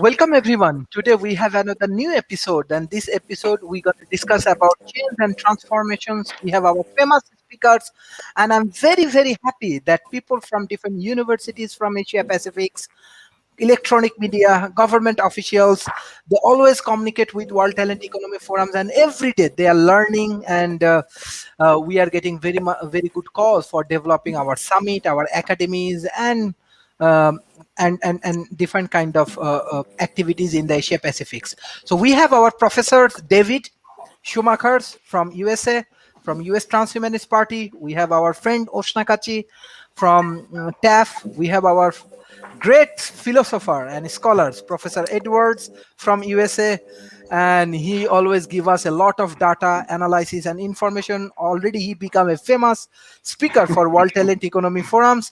Welcome everyone. Today we have another new episode, and this episode we're going to discuss about change and transformations. We have our famous speakers, and I'm very happy that people from different universities from Asia Pacifics, electronic media, government officials, they always communicate with World Talent Economy Forums, and every day they are learning, and we are getting very good calls for developing our summit, our academies, um, and different kind of activities in the Asia Pacifics. So we have our professors David Schumachers from USA, from US Transhumanist Party. We have our friend Oshnakachi from TAF. We have our great philosopher and scholars, Professor Edwards from USA, and he always give us a lot of data analysis and information. Already he become a famous speaker for World Talent Economy Forums.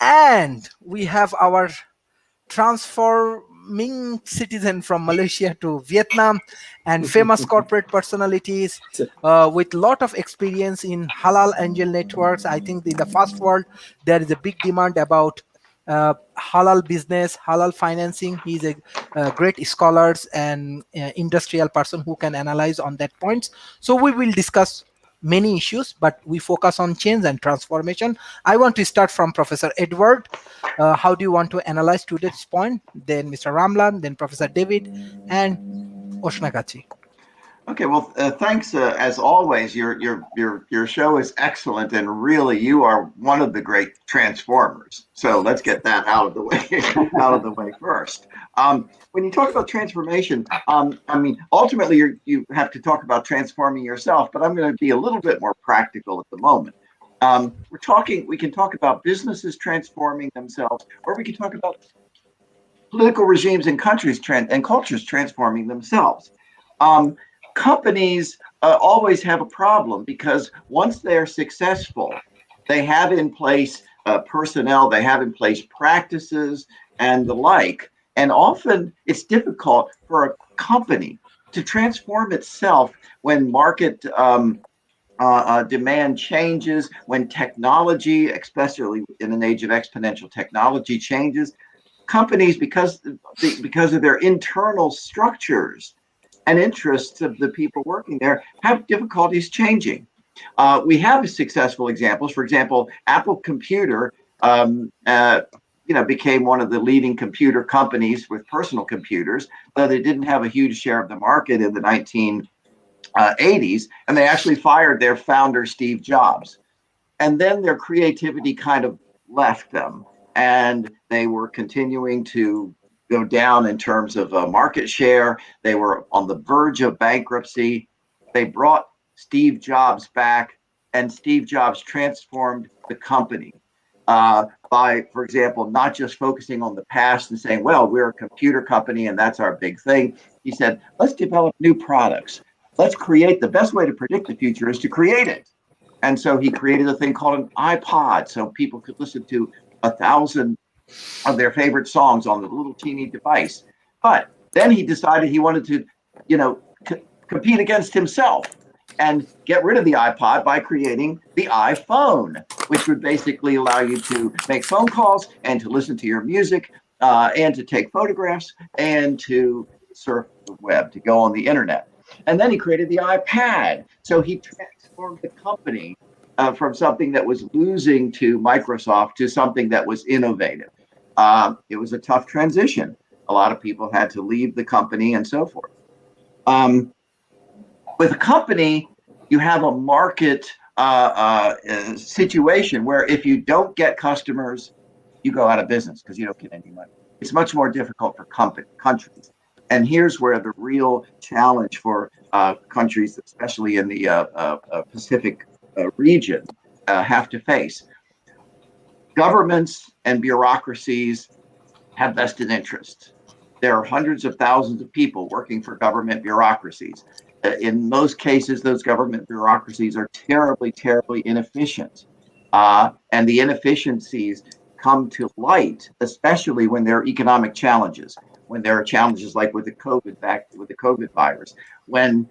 And we have our transforming citizen from Malaysia to Vietnam, and famous corporate personalities with lot of experience in halal angel networks. I think in the first world there is a big demand about halal business, halal financing. He's a great scholars and industrial person who can analyze on that points. So we will discuss many issues, but we focus on change and transformation. I want to start from Professor Edward. How do you want to analyze today's point? Then Mr. Ramlan, then Professor David, and Oshnagachi. Okay, well, thanks as always. Your show is excellent, and really, you are one of the great transformers. So let's get that out of the way first. When you talk about transformation, I mean, ultimately, you have to talk about transforming yourself. But I'm going to be a little bit more practical at the moment. We can talk about businesses transforming themselves, or we can talk about political regimes and countries and cultures transforming themselves. Companies always have a problem because once they're successful, they have in place personnel, they have in place practices and the like. And often it's difficult for a company to transform itself when market demand changes, when technology, especially in an age of exponential technology, changes. Companies, because of their internal structures and interests of the people working there, have difficulties changing. We have successful examples. For example, Apple Computer, became one of the leading computer companies with personal computers, though they didn't have a huge share of the market in the 1980s, and they actually fired their founder, Steve Jobs. And then their creativity kind of left them, and they were continuing to go down in terms of market share. They were on the verge of bankruptcy. They brought Steve Jobs back, and Steve Jobs transformed the company by, for example, not just focusing on the past and saying, well, we're a computer company and that's our big thing. He said, let's develop new products. Let's create. The best way to predict the future is to create it. And so he created a thing called an iPod, so people could listen to 1,000 of their favorite songs on the little teeny device. But then he decided he wanted to, compete against himself and get rid of the iPod by creating the iPhone, which would basically allow you to make phone calls and to listen to your music and to take photographs and to surf the web, to go on the internet. And then he created the iPad. So he transformed the company from something that was losing to Microsoft to something that was innovative. It was a tough transition. A lot of people had to leave the company and so forth. With a company, you have a market situation where if you don't get customers, you go out of business because you don't get any money. It's much more difficult for countries. And here's where the real challenge for countries, especially in the Pacific region, have to face. Governments and bureaucracies have vested interests. There are hundreds of thousands of people working for government bureaucracies. In most cases, those government bureaucracies are terribly inefficient. And the inefficiencies come to light, especially when there are economic challenges, when there are challenges like with the COVID virus, when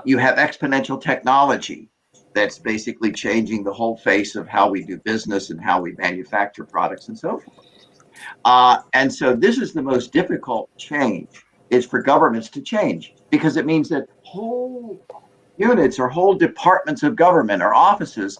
you have exponential technology that's basically changing the whole face of how we do business and how we manufacture products and so forth. And so this is the most difficult change, is for governments to change, because it means that whole units or whole departments of government or offices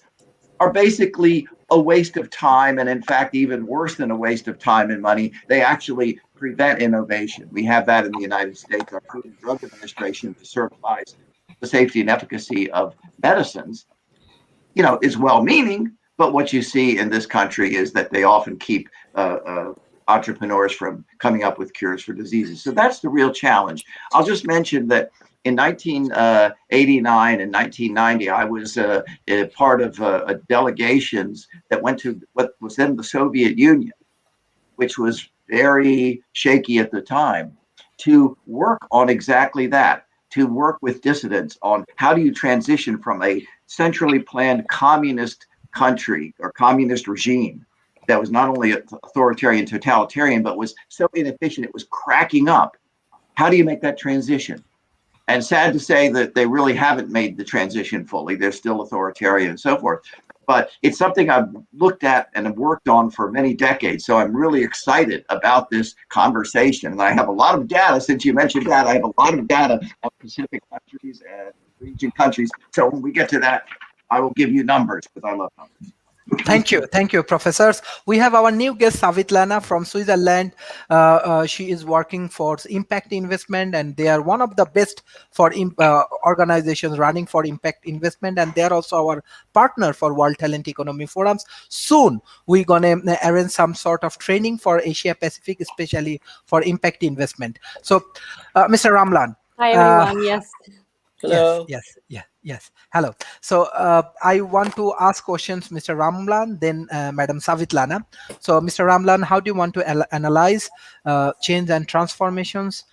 are basically a waste of time. And in fact, even worse than a waste of time and money, they actually prevent innovation. We have that in the United States. Our Food and Drug Administration, that certifies the safety and efficacy of medicines, is well-meaning, but what you see in this country is that they often keep entrepreneurs from coming up with cures for diseases. So that's the real challenge. I'll just mention that in 1989 and 1990, I was a part of delegations that went to what was then the Soviet Union, which was very shaky at the time, to work on exactly that, to work with dissidents on how do you transition from a centrally planned communist country or communist regime that was not only authoritarian, totalitarian, but was so inefficient it was cracking up. How do you make that transition? And sad to say that they really haven't made the transition fully. They're still authoritarian and so forth. But it's something I've looked at and have worked on for many decades. So I'm really excited about this conversation. And I have a lot of data, since you mentioned that, I have a lot of data on Pacific countries and region countries. So when we get to that, I will give you numbers, because I love numbers. Thank you, professors. We have our new guest, Savitlana from Switzerland. She is working for impact investment, and they are one of the best for organizations running for impact investment, and they are also our partner for World Talent Economy Forums. Soon, we're gonna arrange some sort of training for Asia Pacific, especially for impact investment. So, Mr. Ramlan. Hi Uh, everyone. Yes. Yes, Hello. yes. Hello. So I want to ask questions, Mr. Ramlan, then Madam Savitlana. So, Mr. Ramlan, how do you want to analyze change and transformations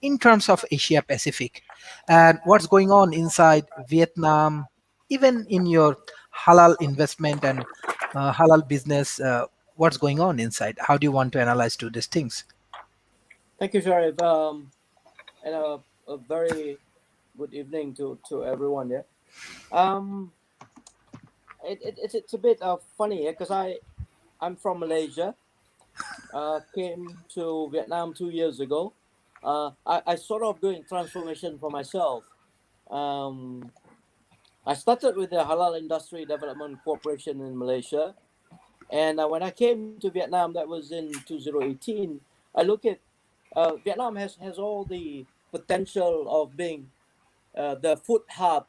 in terms of Asia Pacific, and what's going on inside Vietnam, even in your halal investment and halal business? What's going on inside? How do you want to analyze two these things? Thank you, Sharif. And a very good evening to everyone. Yeah. Um, it's a bit funny because I'm from Malaysia. Came to Vietnam 2 years ago. I sort of doing transformation for myself. Um, I started with the Halal Industry Development Corporation in Malaysia, and when I came to Vietnam, that was in 2018. I look at Vietnam has all the potential of being the food hub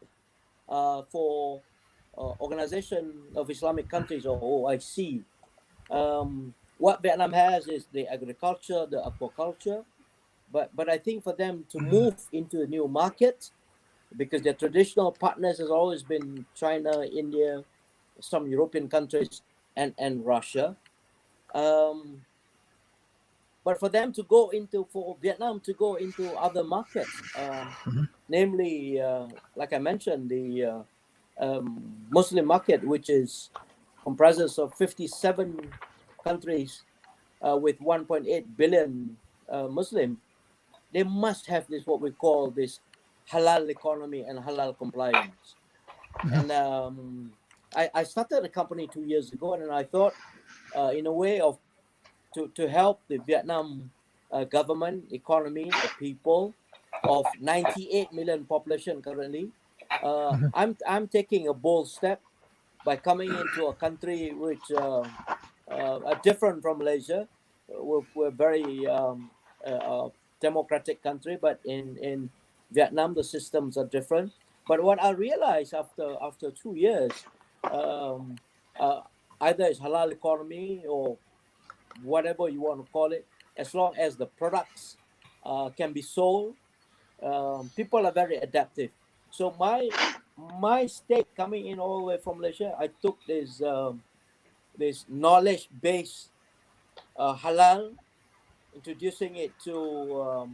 for Organization of Islamic Countries, or OIC. What Vietnam has is the agriculture, the aquaculture, but I think for them to move into a new market, because their traditional partners has always been China, India, some European countries, and Russia. Um, but for Vietnam to go into other markets, namely, like I mentioned, the Muslim market, which is comprises of 57 countries with 1.8 billion Muslim, they must have this what we call this halal economy and halal compliance. And I started a company 2 years ago, and I thought, in a way of to help the Vietnam government, economy, the people of 98 million population currently. I'm taking a bold step by coming into a country which are different from Malaysia. We're very democratic country, but in Vietnam the systems are different. But what I realized after 2 years, um, uh, either it's halal economy or whatever you want to call it, as long as the products can be sold, people are very adaptive. So my state coming in all the way from Malaysia, I took this knowledge based halal, introducing it to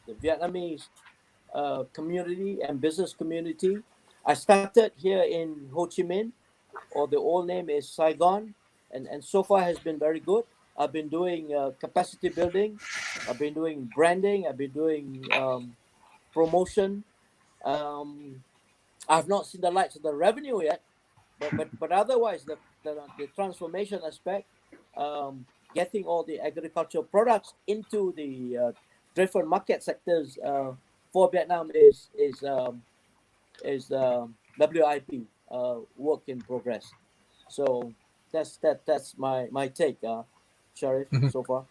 the Vietnamese community and business community. I started here in Ho Chi Minh, or the old name is Saigon, and so far has been very good. I've been doing capacity building, I've been doing branding, I've been doing promotion. Um, I've not seen the lights of the revenue yet, but otherwise the transformation aspect. getting all the agricultural products into the different market sectors for Vietnam is WIP, work in progress. So that's my take, Sharif, Mhm. so far.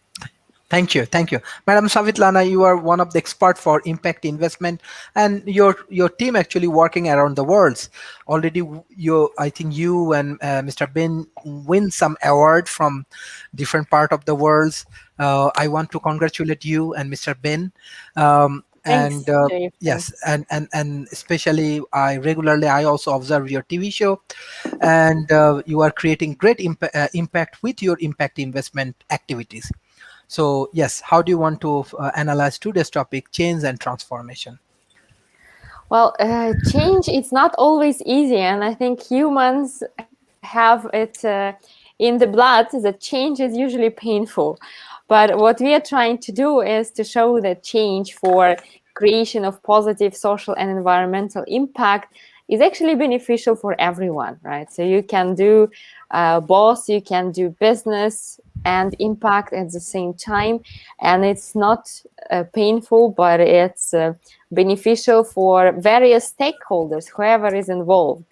Thank you, thank you, Madam Savitlana. You are one of the expert for impact investment, and your team actually working around the world. Already, I think you and Mr. Ben win some award from different part of the world. I want to congratulate you and Mr. Ben, and Thanks, Sharif. yes, Thanks. and especially I also observe your TV show, and you are creating great impact with your impact investment activities. So yes, how do you want to analyze today's topic, change and transformation? Well, change it's not always easy, and I think humans have it in the blood that change is usually painful. But what we are trying to do is to show that change for creation of positive social and environmental impact is actually beneficial for everyone, right? So you can do both, you can do business and impact at the same time, and it's not painful, but it's beneficial for various stakeholders, whoever is involved.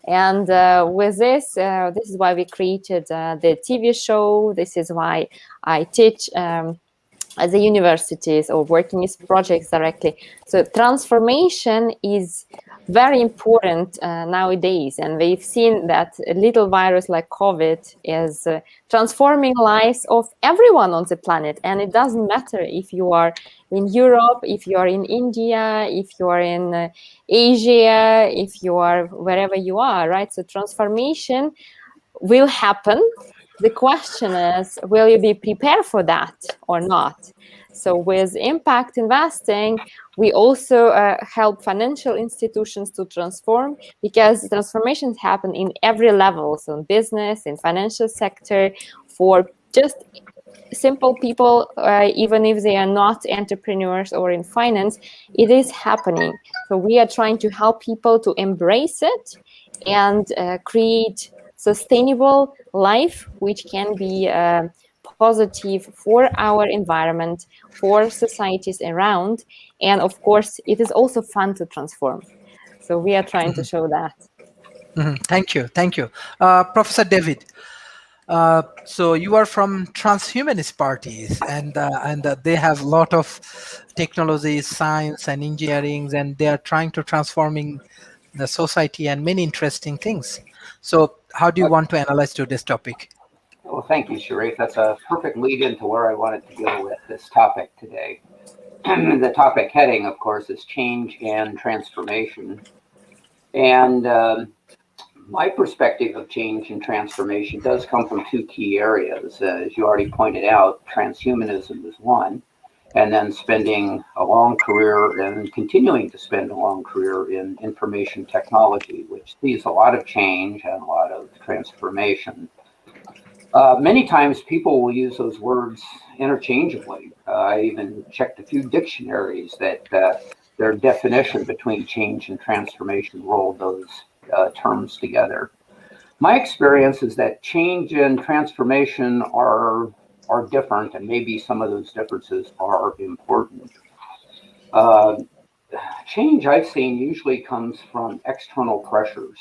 And with this is why we created the TV show. This is why I teach at the universities or working with projects directly. So transformation is very important nowadays, and we've seen that a little virus like COVID is transforming lives of everyone on the planet. And it doesn't matter if you are in Europe, if you are in India, if you are in Asia, if you are wherever you are, right? So transformation will happen. The question is, will you be prepared for that or not? So with impact investing, we also help financial institutions to transform, because transformations happen in every level. So in business, in financial sector, for just simple people, even if they are not entrepreneurs or in finance, it is happening. So we are trying to help people to embrace it and create sustainable life, which can be positive for our environment, for societies around. And of course, it is also fun to transform. So we are trying to show that. Mhm. Thank you, thank you, Professor David. So you are from transhumanist parties, and they have a lot of technology, science, and engineering, and they are trying to transforming the society and many interesting things. So how do you want to analyze today's topic? Well, thank you, Sharif. That's a perfect lead into where I wanted to go with this topic today. The topic heading, of course, is change and transformation. And my perspective of change and transformation does come from two key areas. As you already pointed out, transhumanism is one, and then spending a long career and continuing to spend a long career in information technology, which sees a lot of change and a lot of transformation. Many times people will use those words interchangeably. I even checked a few dictionaries that their definition between change and transformation rolled those terms together. My experience is that change and transformation are different, and maybe some of those differences are important. Uh, Change I've seen usually comes from external pressures.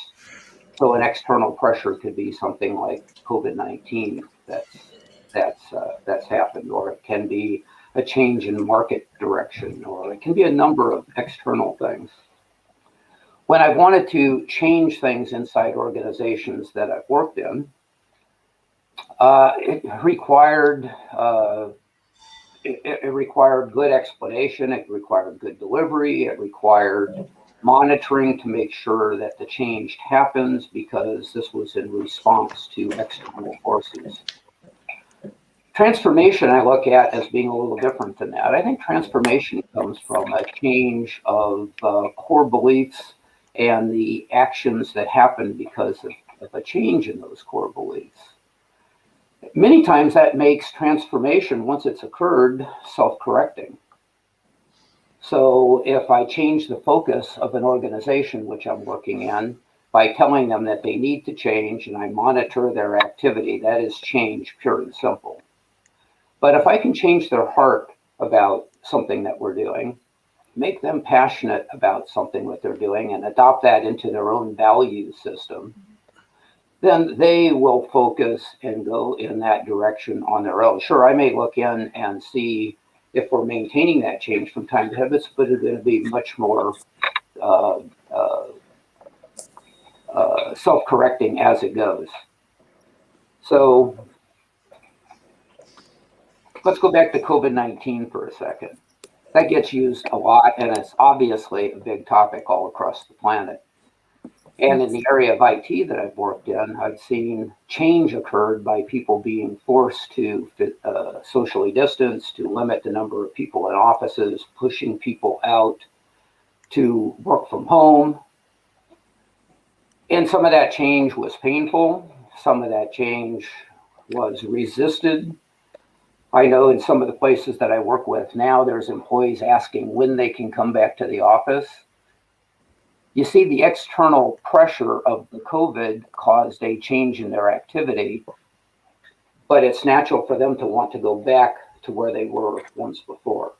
So an external pressure could be something like COVID-19 that's happened, or it can be a change in market direction, or it can be a number of external things. When I wanted to change things inside organizations that I've worked in, it required it required good explanation, it required good delivery, it required monitoring to make sure that the change happens, because this was in response to external forces. Transformation I look at as being a little different than that. I think transformation comes from a change of core beliefs and the actions that happen because of a change in those core beliefs. Many times that makes transformation, once it's occurred, self-correcting. So if I change the focus of an organization which I'm working in by telling them that they need to change, and I monitor their activity, that is change, pure and simple. But if I can change their heart about something that we're doing, make them passionate about something that they're doing and adopt that into their own value system, then they will focus and go in that direction on their own. Sure, I may look in and see if we're maintaining that change from time to time, but it's going to be much more uh, uh, self-correcting as it goes. So let's go back to COVID-19 for a second. That gets used a lot, and it's obviously a big topic all across the planet. And in the area of IT that I've worked in, I've seen change occurred by people being forced to socially distance, to limit the number of people in offices, pushing people out to work from home. And some of that change was painful. Some of that change was resisted. I know in some of the places that I work with now, there's employees asking when they can come back to the office. You see, the external pressure of the COVID caused a change in their activity, but it's natural for them to want to go back to where they were once before.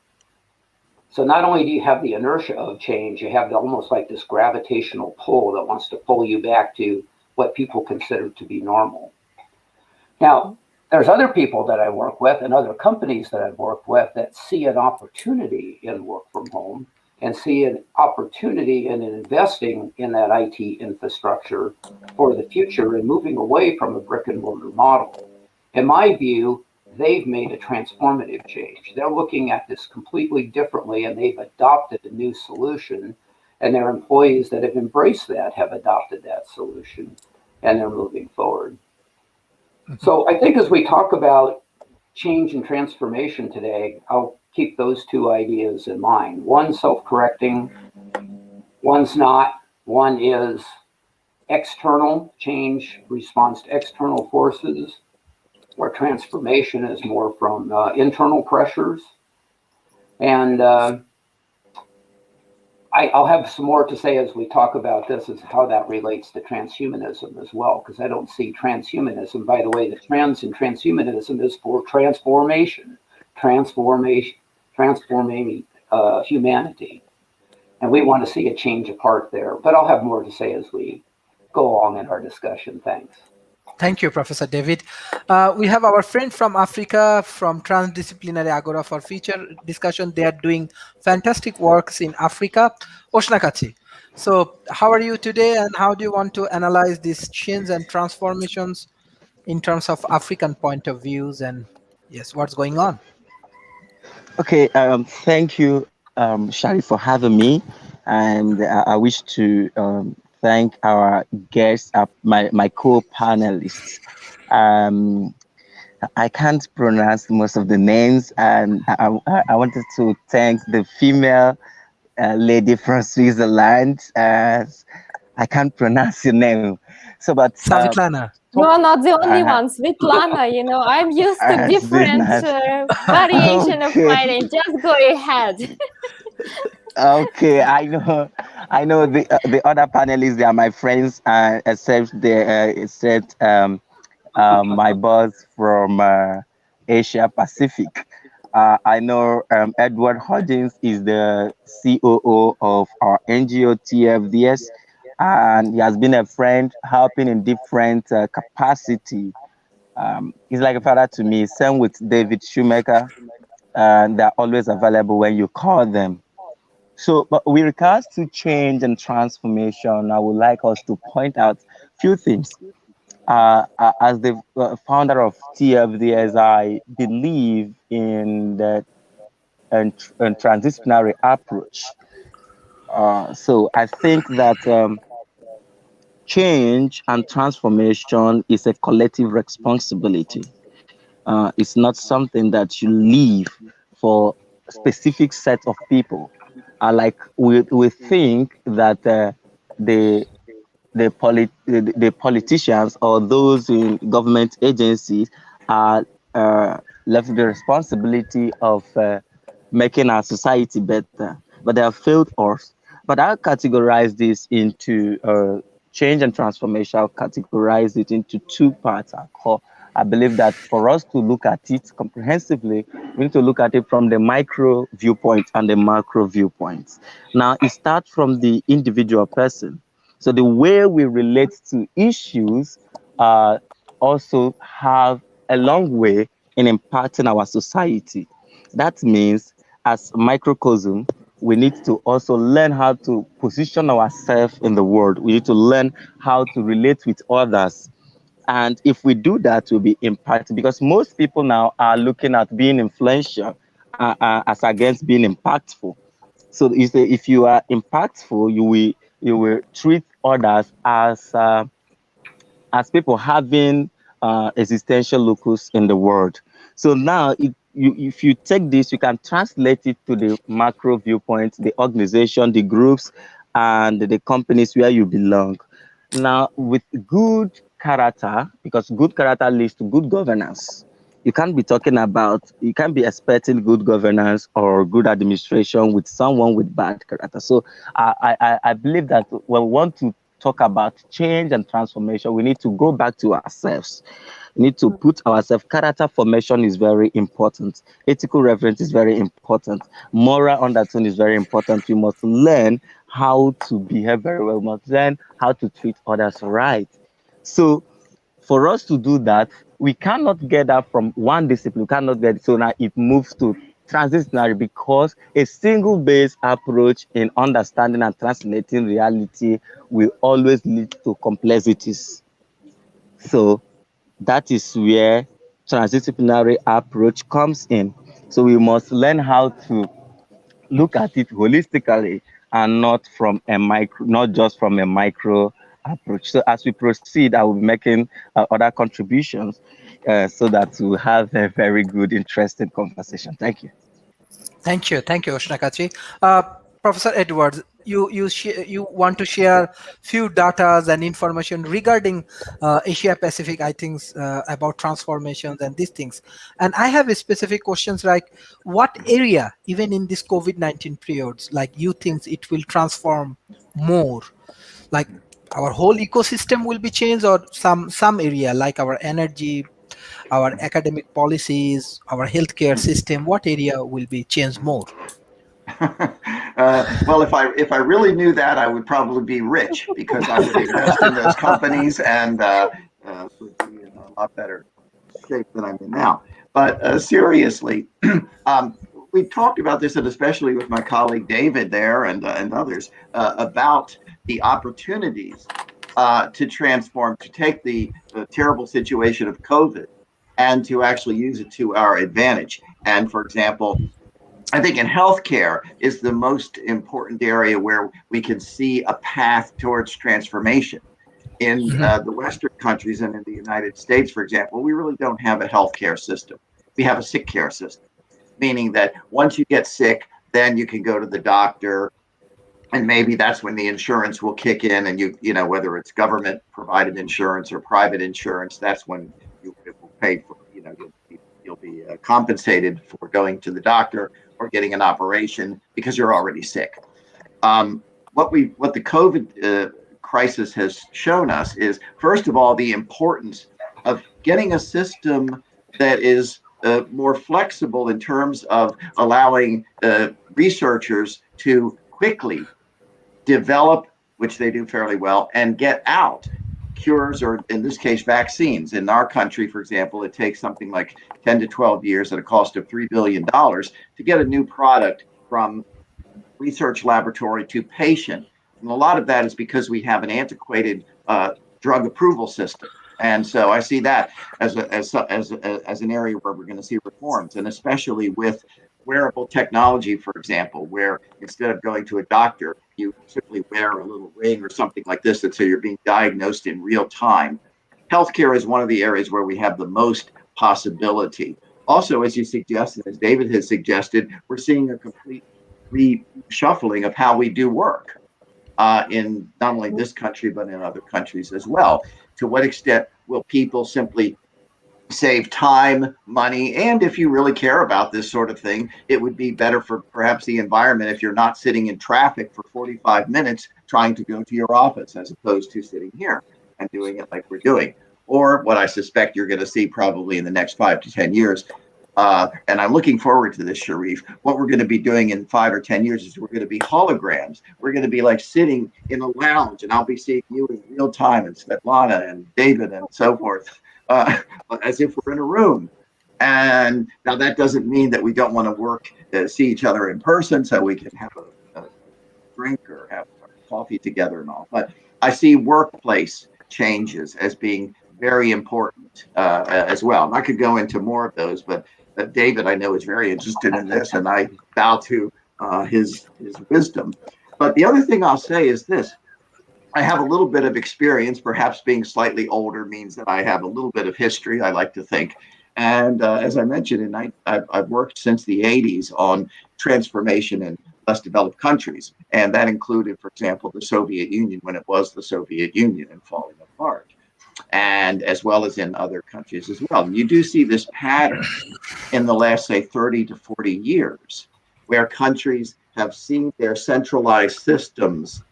So not only do you have the inertia of change, you have almost like this gravitational pull that wants to pull you back to what people consider to be normal. Now, there's other people that I work with and other companies that I've worked with that see an opportunity in work from home and see an opportunity in investing in that IT infrastructure for the future and moving away from a brick and mortar model. In my view, they've made a transformative change. They're looking at this completely differently, and they've adopted a new solution, and their employees that have embraced that have adopted that solution, and they're moving forward. So I think as we talk about change and transformation today, I'll keep those two ideas in mind. One self-correcting, one's not. One is external change, response to external forces, where transformation is more from internal pressures. And I'll have some more to say as we talk about this, as how that relates to transhumanism as well, because I don't see transhumanism. By the way, the trans in transhumanism is for transformation, transforming humanity. And we want to see a change of heart there. But I'll have more to say as we go along in our discussion. Thanks. Thank you, Professor David. We have our friend from Africa, from Transdisciplinary Agora for Future Discussion. They are doing fantastic works in Africa. Oshnakachi. So how are you today, and how do you want to analyze these change and transformations in terms of African point of views, and yes, what's going on? Okay, thank you, Shari, for having me. And I wish to thank our guests, my co-panelists. Um, I can't pronounce most of the names, and I wanted to thank the female lady from Switzerland. I can't pronounce your name. So, but Savitlana. You are not the only one, Svetlana. You know, I'm used to different variation of my name. Just go ahead. Okay, I know the other panelists. They are my friends, except my boss from Asia Pacific. I know Edward Hodgins is the COO of our NGO TFDS, and he has been a friend, helping in different capacity. He's like a father to me. Same with David Shoemaker, and they're always available when you call them. So, but with regards to change and transformation, I would like us to point out a few things. As the founder of TFDS, I believe in the transdisciplinary approach. So I think that change and transformation is a collective responsibility. It's not something that you leave for a specific set of people. Like we think that the the politicians or those in government agencies are left with the responsibility of making our society better, but they have failed us. But I'll categorize this into change and transformation. I'll categorize it into two parts. I believe that for us to look at it comprehensively, we need to look at it from the micro viewpoint and the macro viewpoint. Now, it starts from the individual person. So the way we relate to issues also have a long way in impacting our society. That means, as microcosm, we need to also learn how to position ourselves in the world. We need to learn how to relate with others. And if we do that, we'll be impacted because most people now are looking at being influential as against being impactful. So you say if you are impactful, you will treat others as people having existential locus in the world. So now, if you take this, you can translate it to the macro viewpoint, the organization, the groups, and the companies where you belong. Now, with good character, because good character leads to good governance. You can't be expecting good governance or good administration with someone with bad character. So I believe that when we want to talk about change and transformation, we need to go back to ourselves. We need to put ourselves. Character formation is very important. Ethical reference is very important. Moral undertone is very important. We must learn how to behave very well. We must learn how to treat others right. So for us to do that, we cannot get that from one discipline. We cannot get it. So now it moves to transdisciplinary because a single based approach in understanding and translating reality will always lead to complexities. So that is where transdisciplinary approach comes in. So we must learn how to look at it holistically and not just from a micro approach. So as we proceed, I will be making other contributions so that we'll have a very good, interesting conversation. Thank you. Thank you, Oshnakachi. Professor Edwards, you want to share few datas and information regarding Asia Pacific, I think, about transformations and these things. And I have a specific questions like what area, even in this COVID-19 periods, like you think it will transform more? Like our whole ecosystem will be changed, or some area like our energy, our academic policies, our healthcare system, what area will be changed more? Well, if I really knew that, I would probably be rich because I would invest in those companies and would be in a lot better shape than I'm in now. But seriously, we talked about this, and especially with my colleague David there and others, about the opportunities to transform, to take the terrible situation of COVID and to actually use it to our advantage. And for example, I think in healthcare is the most important area where we can see a path towards transformation. In the Western countries and in the United States, for example, we really don't have a healthcare system. We have a sick care system, meaning that once you get sick, then you can go to the doctor, and maybe that's when the insurance will kick in, and you know whether it's government provided insurance or private insurance, that's when it will pay for, you'll be compensated for going to the doctor or getting an operation because you're already sick. What the COVID crisis has shown us is, first of all, the importance of getting a system that is more flexible in terms of allowing researchers to quickly develop, which they do fairly well, and get out cures, or in this case, vaccines. In our country, for example, it takes something like 10 to 12 years at a cost of $3 billion to get a new product from research laboratory to patient. And a lot of that is because we have an antiquated drug approval system. And so I see that as an area where we're going to see reforms, and especially with wearable technology, for example, where instead of going to a doctor, you simply wear a little ring or something like this, and so you're being diagnosed in real time. Healthcare is one of the areas where we have the most possibility. Also, as you suggested, as David has suggested, we're seeing a complete reshuffling of how we do work in not only this country, but in other countries as well. To what extent will people simply save time, money, and if you really care about this sort of thing, it would be better for perhaps the environment if you're not sitting in traffic for 45 minutes trying to go to your office, as opposed to sitting here and doing it like we're doing. or what I suspect you're going to see probably in the next 5 to 10 years. And I'm looking forward to this, Sharif. What we're going to be doing in 5 or 10 years is we're going to be holograms. We're going to be like sitting in a lounge, and I'll be seeing you in real time, and Svetlana and David and so forth, as if we're in a room. And now that doesn't mean that we don't want to work, see each other in person, so we can have a drink or have coffee together and all. But I see workplace changes as being very important as well. And I could go into more of those, but David, I know, is very interested in this, and I bow to his wisdom. But the other thing I'll say is this. I have a little bit of experience. Perhaps being slightly older means that I have a little bit of history, I like to think. And as I mentioned, I've worked since the 80s on transformation in less developed countries. And that included, for example, the Soviet Union when it was the Soviet Union and falling apart, and as well as in other countries as well. And you do see this pattern in the last, say, 30 to 40 years, where countries have seen their centralized systems,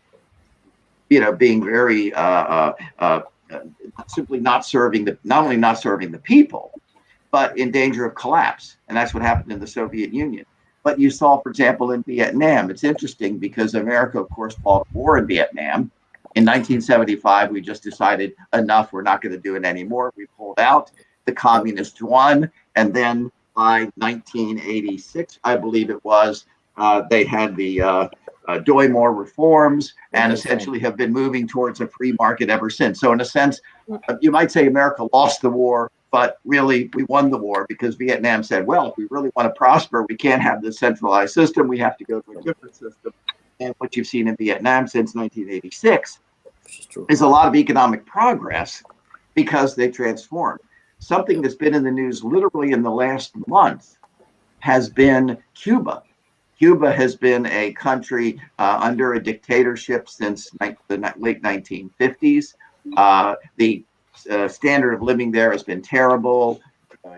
being very simply not only not serving the people, but in danger of collapse. And that's what happened in the Soviet Union. But you saw, for example, in Vietnam, it's interesting because America, of course, fought a war in Vietnam. In 1975, we just decided enough, we're not going to do it anymore. We pulled out, the communists won. And then by 1986, I believe it was, they had the Doi More reforms and essentially have been moving towards a free market ever since. So in a sense, you might say America lost the war, but really we won the war because Vietnam said, well, if we really want to prosper, we can't have this centralized system. We have to go to a different system. And what you've seen in Vietnam since 1986 is a lot of economic progress because they transformed. Something that's been in the news literally in the last month has been Cuba. Cuba has been a country under a dictatorship since the late 1950s. The standard of living there has been terrible.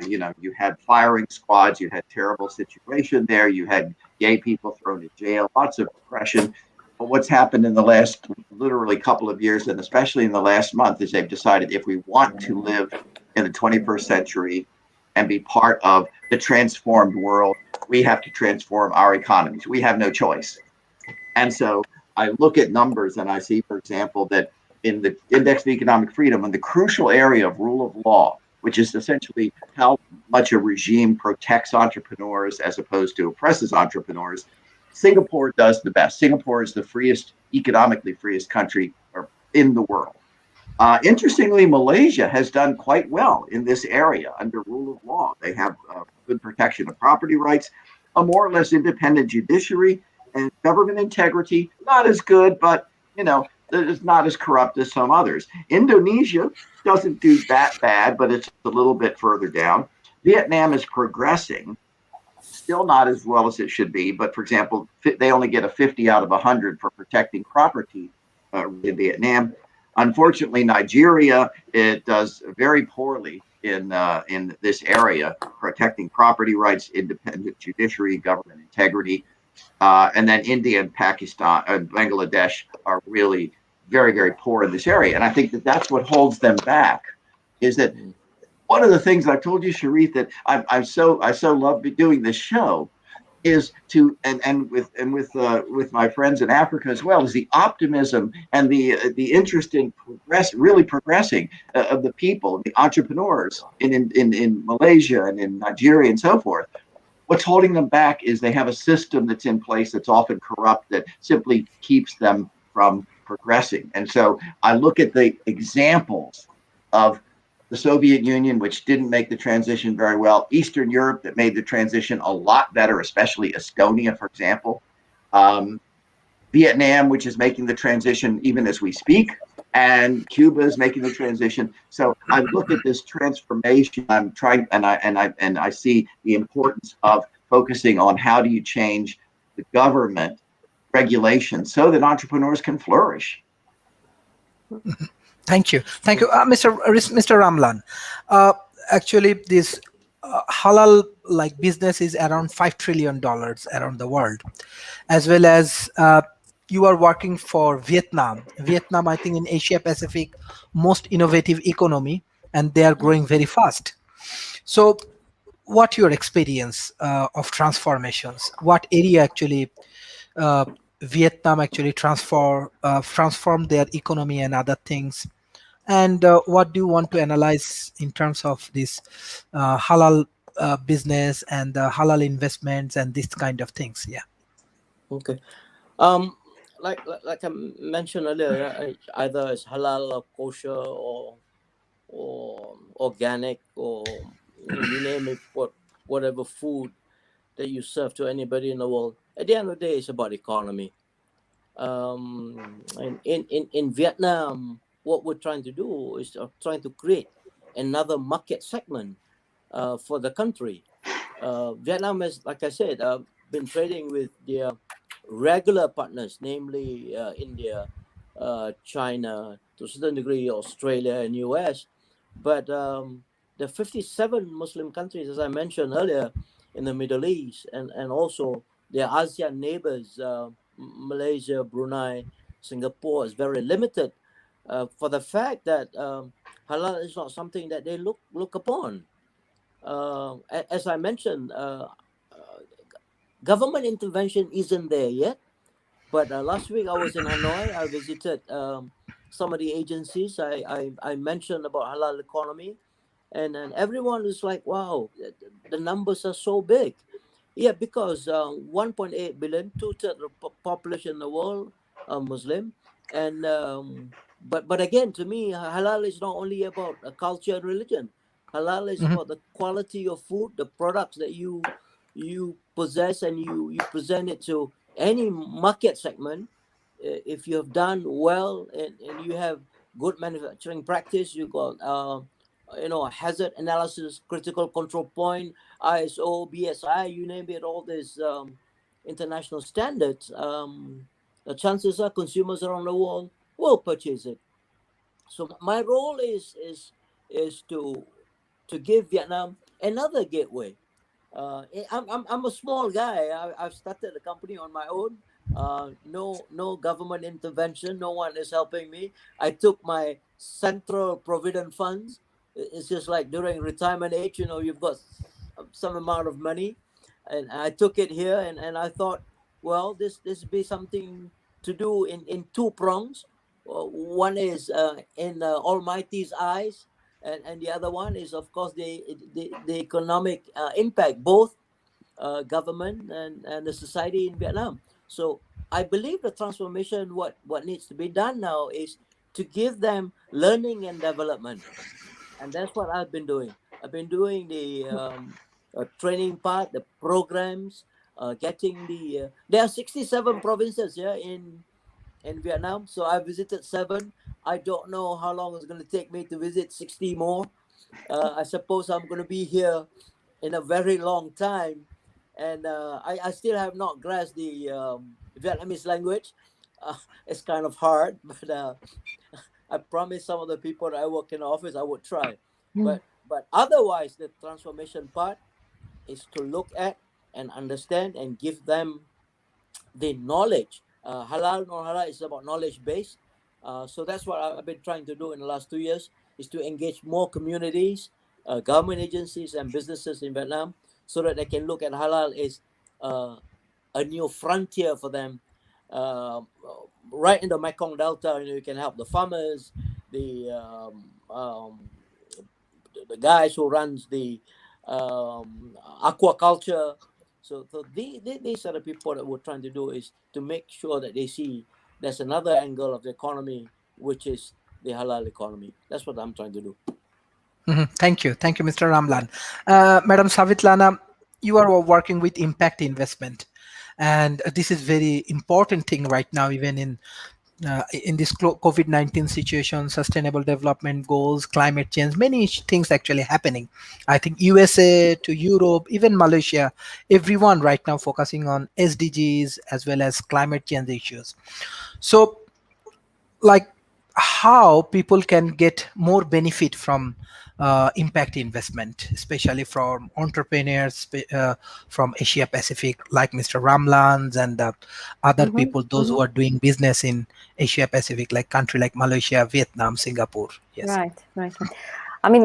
You had firing squads, you had terrible situation there, you had gay people thrown in jail, lots of repression. But what's happened in the last literally couple of years, and especially in the last month, is they've decided if we want to live in the 21st century and be part of the transformed world, we have to transform our economies. We have no choice. And so I look at numbers and I see, for example, that in the Index of Economic Freedom, in the crucial area of rule of law, which is essentially how much a regime protects entrepreneurs as opposed to oppresses entrepreneurs, Singapore does the best. Singapore is the freest, economically freest country in the world. Interestingly, Malaysia has done quite well in this area under rule of law. They have good protection of property rights, a more or less independent judiciary, and government integrity, not as good, but, it's not as corrupt as some others. Indonesia doesn't do that bad, but it's a little bit further down. Vietnam is progressing, still not as well as it should be, but for example, they only get a 50 out of 100 for protecting property in Vietnam. Unfortunately, Nigeria, it does very poorly in this area, protecting property rights, independent judiciary, government integrity. And then India and Pakistan and Bangladesh are really very, very poor in this area. And I think that that's what holds them back, is that one of the things I've told you, Sharif, that I so love doing this show is to and with my friends in Africa as well, is the optimism and the interest in progressing of the people, the entrepreneurs in Malaysia and in Nigeria and so forth. What's holding them back is they have a system that's in place that's often corrupt that simply keeps them from progressing. And so I look at the examples of the Soviet Union, which didn't make the transition very well, Eastern Europe that made the transition a lot better, especially Estonia, for example, Vietnam, which is making the transition even as we speak, and Cuba is making the transition. So I look at this transformation. I'm trying, and I see the importance of focusing on how do you change the government regulation so that entrepreneurs can flourish. Thank you, Mr. Ramlan. Actually, this halal business is around $5 trillion around the world, as well as you are working for Vietnam. Vietnam, I think, in Asia Pacific, most innovative economy. and they are growing very fast. So what your experience of transformations, what area actually uh, Vietnam actually transform their economy and other things, and what do you want to analyze in terms of this halal business and halal investments and this kind of things? Yeah. Okay. Um, like I mentioned earlier, yeah, either it's halal or kosher or organic or you name it, whatever food that you serve to anybody in the world. At the end of the day, it's about economy. And in Vietnam, what we're trying to do is trying to create another market segment for the country. Vietnam has, like I said, been trading with their regular partners, namely India, China, to a certain degree, Australia and US. But the 57 Muslim countries, as I mentioned earlier, in the Middle East, and also their ASEAN neighbors, Malaysia, Brunei, Singapore, is very limited for the fact that halal is not something that they look upon. As I mentioned, government intervention isn't there yet. But last week I was in Hanoi. I visited some of the agencies. I mentioned about halal economy, and everyone is like, "Wow, the numbers are so big." Yeah, because 1.8 billion, two-thirds of the population in the world are Muslim, and but again, to me, halal is not only about a culture and religion. Halal is Mhm. about the quality of food, the products that you possess, and you present it to any market segment. If you have done well and you have good manufacturing practice, you got hazard analysis, critical control point, ISO, BSI, you name it, all these international standards, the chances are consumers around the world will purchase it. So my role is to give Vietnam another gateway. I'm a small guy. I've started the company on my own. No government intervention. No one is helping me. I took my central provident funds. It's just like during retirement age, you've got some amount of money, and I took it here, and I thought, well, this be something to do in two prongs. One is in Almighty's eyes, and the other one is, of course, the economic impact, both government and the society in Vietnam. So I believe the transformation, what needs to be done now is to give them learning and development, and that's what I've been doing. I've been doing the training part, the programs, getting there are 67 provinces here in Vietnam. So I visited 7. I don't know how long it's going to take me to visit 60 more. I suppose I'm going to be here in a very long time. And I still have not grasped the Vietnamese language. It's kind of hard, but I promised some of the people that I work in the office I would try. Mm. But otherwise, the transformation part is to look at and understand and give them the knowledge. Halal nor halal is about knowledge base. So that's what I've been trying to do in the last 2 years, is to engage more communities, government agencies, and businesses in Vietnam, so that they can look at halal as a new frontier for them. Right in the Mekong Delta, you can help the farmers, the the guys who runs the aquaculture. So these are the people that we're trying to do, is to make sure that they see there's another angle of the economy, which is the halal economy. That's what I'm trying to do. Mhm. Thank you, Mr. Ramlan. Madam Savitlana, you are working with impact investment, and this is very important thing right now, even in this COVID-19 situation, sustainable development goals, climate change, many things actually happening. I think USA to Europe, even Malaysia, everyone right now focusing on SDGs as well as climate change issues. So, like, how people can get more benefit from impact investment, especially from entrepreneurs from Asia Pacific, like Mr. Ramlans and other Mhm, people, those mhm. who are doing business in Asia Pacific, like country like Malaysia, Vietnam, Singapore. Yes. Right, right. I mean,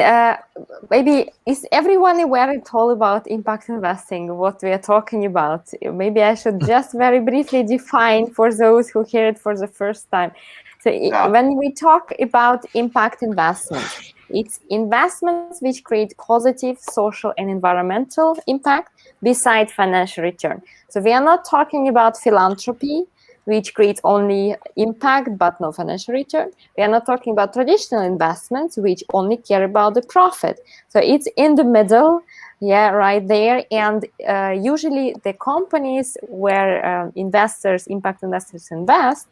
maybe is everyone aware it's all about impact investing, what we are talking about? Maybe I should just very briefly define for those who hear it for the first time. So when we talk about impact investments, it's investments which create positive social and environmental impact beside financial return. So we are not talking about philanthropy, which creates only impact but no financial return. We are not talking about traditional investments, which only care about the profit. So it's in the middle, yeah, right there. And usually the companies where impact investors invest,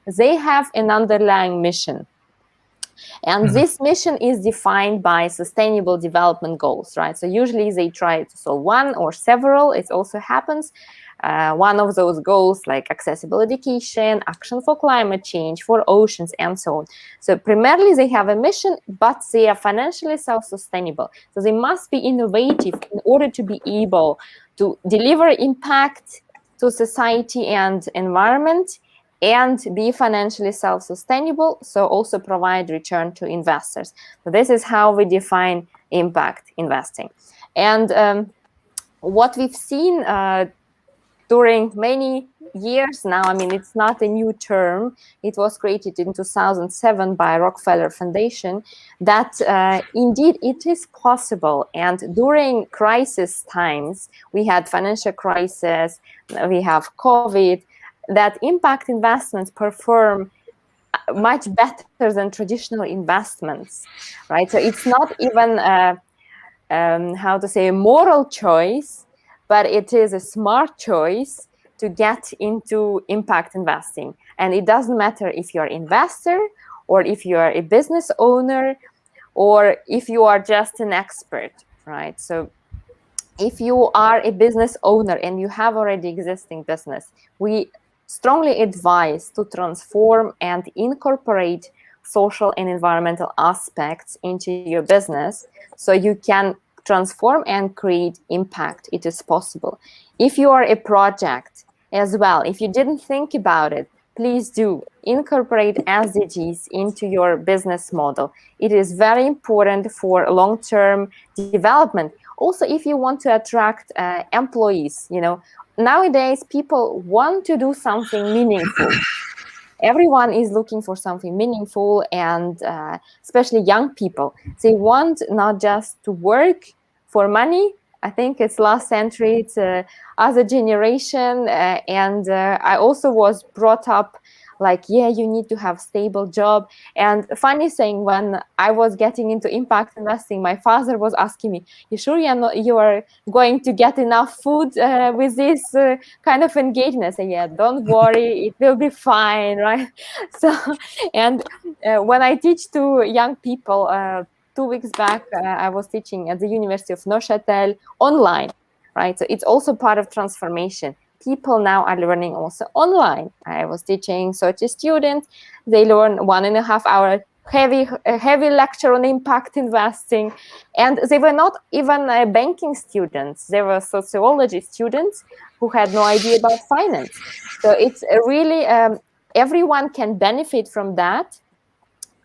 they have an underlying mission. And this mission is defined by sustainable development goals, right? So usually they try to solve one or several. It also happens. One of those goals, like accessible education, action for climate change, for oceans, and so on. So primarily they have a mission, but they are financially self-sustainable. So they must be innovative in order to be able to deliver impact to society and environment, and be financially self-sustainable, so also provide return to investors. So this is how we define impact investing. And what we've seen during many years now, I mean, it's not a new term. It was created in 2007 by Rockefeller Foundation, that indeed it is possible. And during crisis times, we had financial crisis, we have COVID, that impact investments perform much better than traditional investments, right? So it's not even how to say a moral choice, but it is a smart choice to get into impact investing. And it doesn't matter if you're an investor or if you are a business owner or if you are just an expert, right? So if you are a business owner and you have already existing business, we strongly advise to transform and incorporate social and environmental aspects into your business so you can transform and create impact. It is possible. If you are a project as well, if you didn't think about it, please do incorporate SDGs into your business model. It is very important for long-term development. Also, if you want to attract employees, you know, nowadays people want to do something meaningful. Everyone is looking for something meaningful, and especially young people, they want not just to work for money. I think it's last century, it's other generation, and I also was brought up like, yeah, you need to have stable job. And funny thing, when I was getting into impact investing, my father was asking me, you sure you are going to get enough food with this kind of engagement? I say, yeah, don't worry, it will be fine, right? So, and when I teach to young people, 2 weeks back, I was teaching at the University of Neuchâtel online, right? So it's also part of transformation. People now are learning also online. I was teaching 30 students. They learn 1.5 hour heavy lecture on impact investing. And they were not even banking students. They were sociology students who had no idea about finance. So it's really, everyone can benefit from that.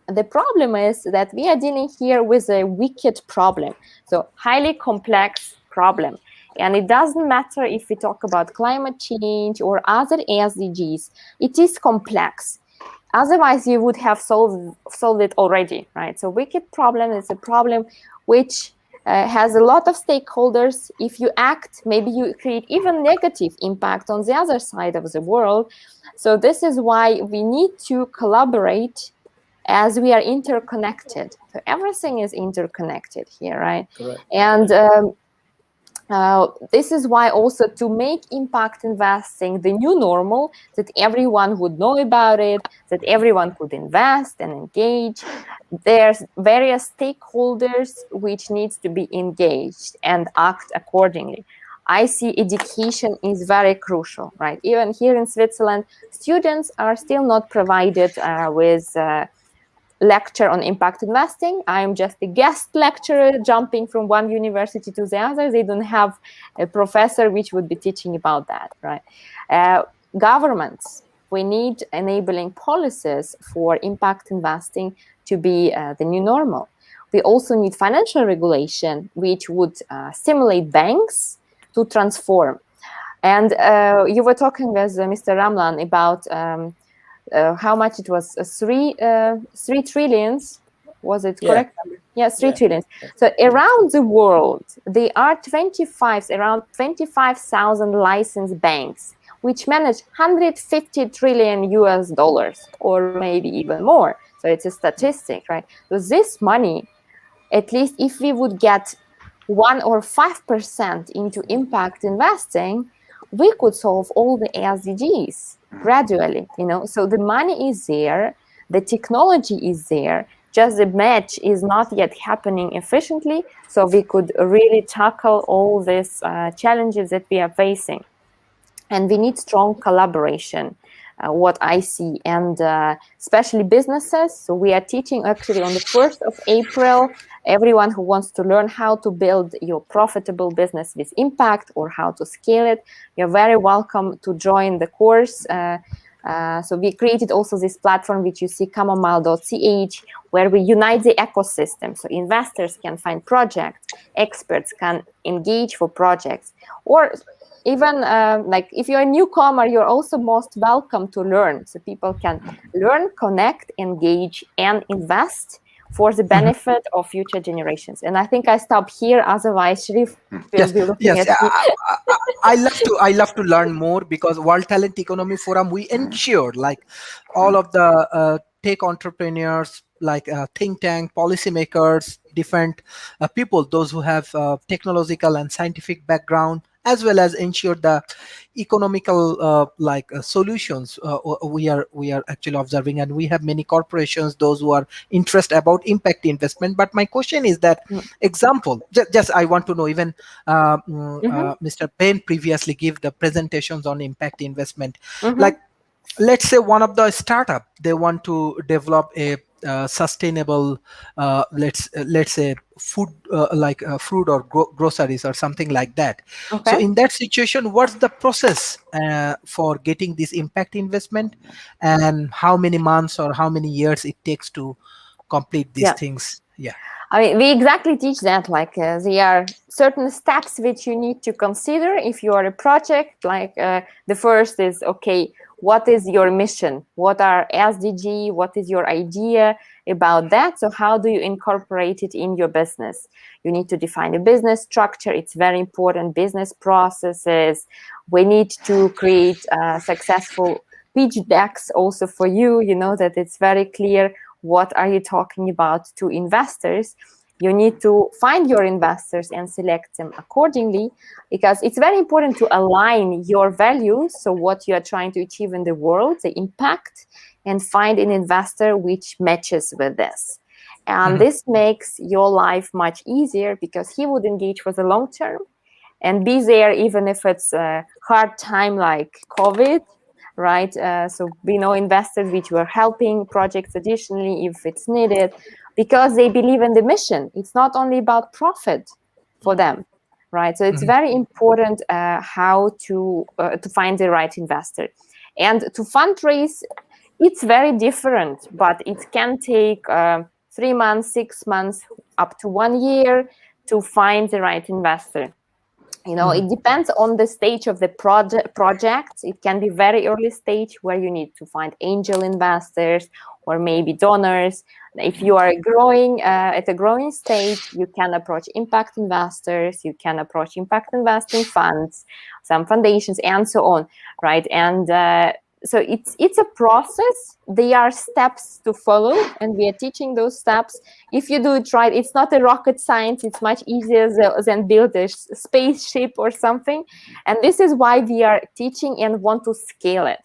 The problem is that we are dealing here with a wicked problem, so highly complex problem. And it doesn't matter if we talk about climate change or other SDGs, it is complex. Otherwise, you would have solved it already, right? So wicked problem is a problem which has a lot of stakeholders. If you act, maybe you create even negative impact on the other side of the world. So this is why we need to collaborate, as we are interconnected. So everything is interconnected here, right? Correct. And this is why also to make impact investing the new normal, that everyone would know about it, that everyone could invest and engage. There's various stakeholders which needs to be engaged and act accordingly. I see education is very crucial, right? Even here in Switzerland, students are still not provided with lecture on impact investing. I'm just a guest lecturer jumping from one university to the other. They don't have a professor which would be teaching about that, right? Governments, we need enabling policies for impact investing to be the new normal. we also need financial regulation, which would stimulate banks to transform. And you were talking with Mr. Ramlan about how much it was, 3 trillions, was it correct? Yes, 3 trillions. So around the world, there are around 25,000 licensed banks, which manage 150 trillion US dollars, or maybe even more. So it's a statistic, right? So this money, at least if we would get 1 or 5% into impact investing, we could solve all the SDGs gradually, So the money is there, the technology is there, just the match is not yet happening efficiently. So we could really tackle all these challenges that we are facing. And we need strong collaboration, what I see, and especially businesses. So we are teaching actually on the 1st of April, everyone who wants to learn how to build your profitable business with impact or how to scale it, you're very welcome to join the course. So we created also this platform, which you see, chamomile.ch, where we unite the ecosystem. So investors can find projects, experts can engage for projects, or even like if you're a newcomer, you're also most welcome to learn. So people can learn, connect, engage, and invest for the benefit of future generations. And I think I stop here, otherwise Sharif will be looking at me. I love to learn more, because World Talent Economy Forum, we ensure like all of the tech entrepreneurs, like think tank, policymakers, different people, those who have technological and scientific background, as well as ensure the economical solutions we are actually observing. And we have many corporations, those who are interested about impact investment. But my question is that, example, just I want to know, even Mr. Ben previously gave the presentations on impact investment. Like, let's say one of the startup, they want to develop a sustainable let's say food, like fruit or groceries or something like that. So in that situation, what's the process for getting this impact investment, and how many months or how many years it takes to complete these things? I mean, we exactly teach that, like there are certain steps which you need to consider if you are a project. Like the first is, okay, what is your mission? What are SDG? What is your idea about that? So how do you incorporate it in your business? You need to define a business structure. It's very important. Business processes. We need to create successful pitch decks also for you, that it's very clear what are you talking about to investors. You need to find your investors and select them accordingly, because it's very important to align your values, so what you are trying to achieve in the world, the impact, and find an investor which matches with this. And this makes your life much easier, because he would engage for the long term and be there even if it's a hard time like COVID, right? So we know investors which were helping projects additionally if it's needed, because they believe in the mission. It's not only about profit for them, right? So it's very important how to find the right investor. And to fundraise, it's very different, but it can take 3 months, 6 months, up to 1 year to find the right investor. It depends on the stage of the project. It can be very early stage where you need to find angel investors or maybe donors. If you are growing at a growing stage, you can approach impact investors, you can approach impact investing funds, some foundations, and so on, right? And so it's a process. There are steps to follow, and we are teaching those steps. If you do it right, it's not a rocket science. It's much easier than build a spaceship or something. And this is why we are teaching and want to scale it.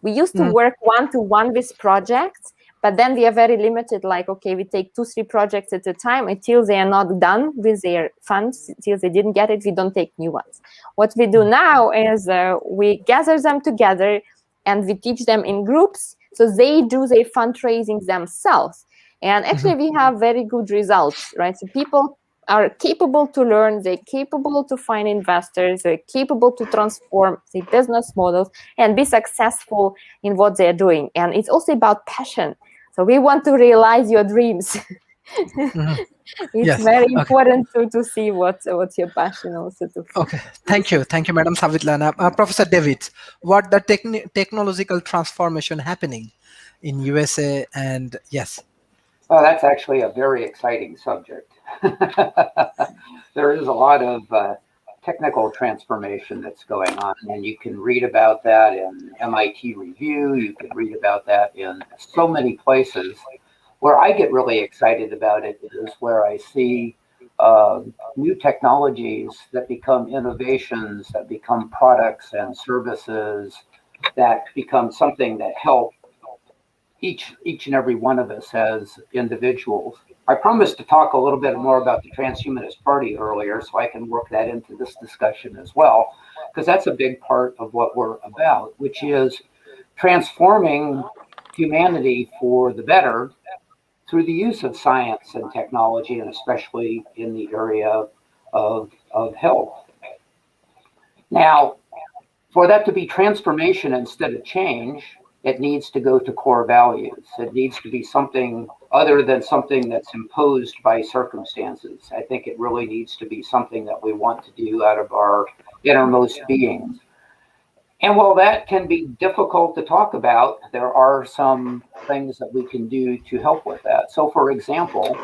We used to work one-to-one with projects, but then we are very limited. Like, okay, we take 2-3 projects at a time until they are not done with their funds, until they didn't get it. We don't take new ones. What we do now is we gather them together, and we teach them in groups, so they do their fundraising themselves. And actually, we have very good results, right? So people are capable to learn, they're capable to find investors, they're capable to transform the business models and be successful in what they're doing. And it's also about passion. So we want to realize your dreams. Mhm. It's Yes. very Okay. important to see what's your passion also to Okay. Thank you, Madam Savitlana. Professor David, what the technological transformation happening in USA and yes. Well, that's actually a very exciting subject. There is a lot of technical transformation that's going on, and you can read about that in MIT Review. You can read about that in so many places. Where I get really excited about it is where I see new technologies that become innovations, that become products and services, that become something that help each and every one of us as individuals. I promised to talk a little bit more about the Transhumanist Party earlier, so I can work that into this discussion as well, because that's a big part of what we're about, which is transforming humanity for the better through the use of science and technology, and especially in the area of health. Now, for that to be transformation instead of change, it needs to go to core values. It needs to be something other than something that's imposed by circumstances. I think it really needs to be something that we want to do out of our innermost beings. And while that can be difficult to talk about, there are some things that we can do to help with that. So, for example,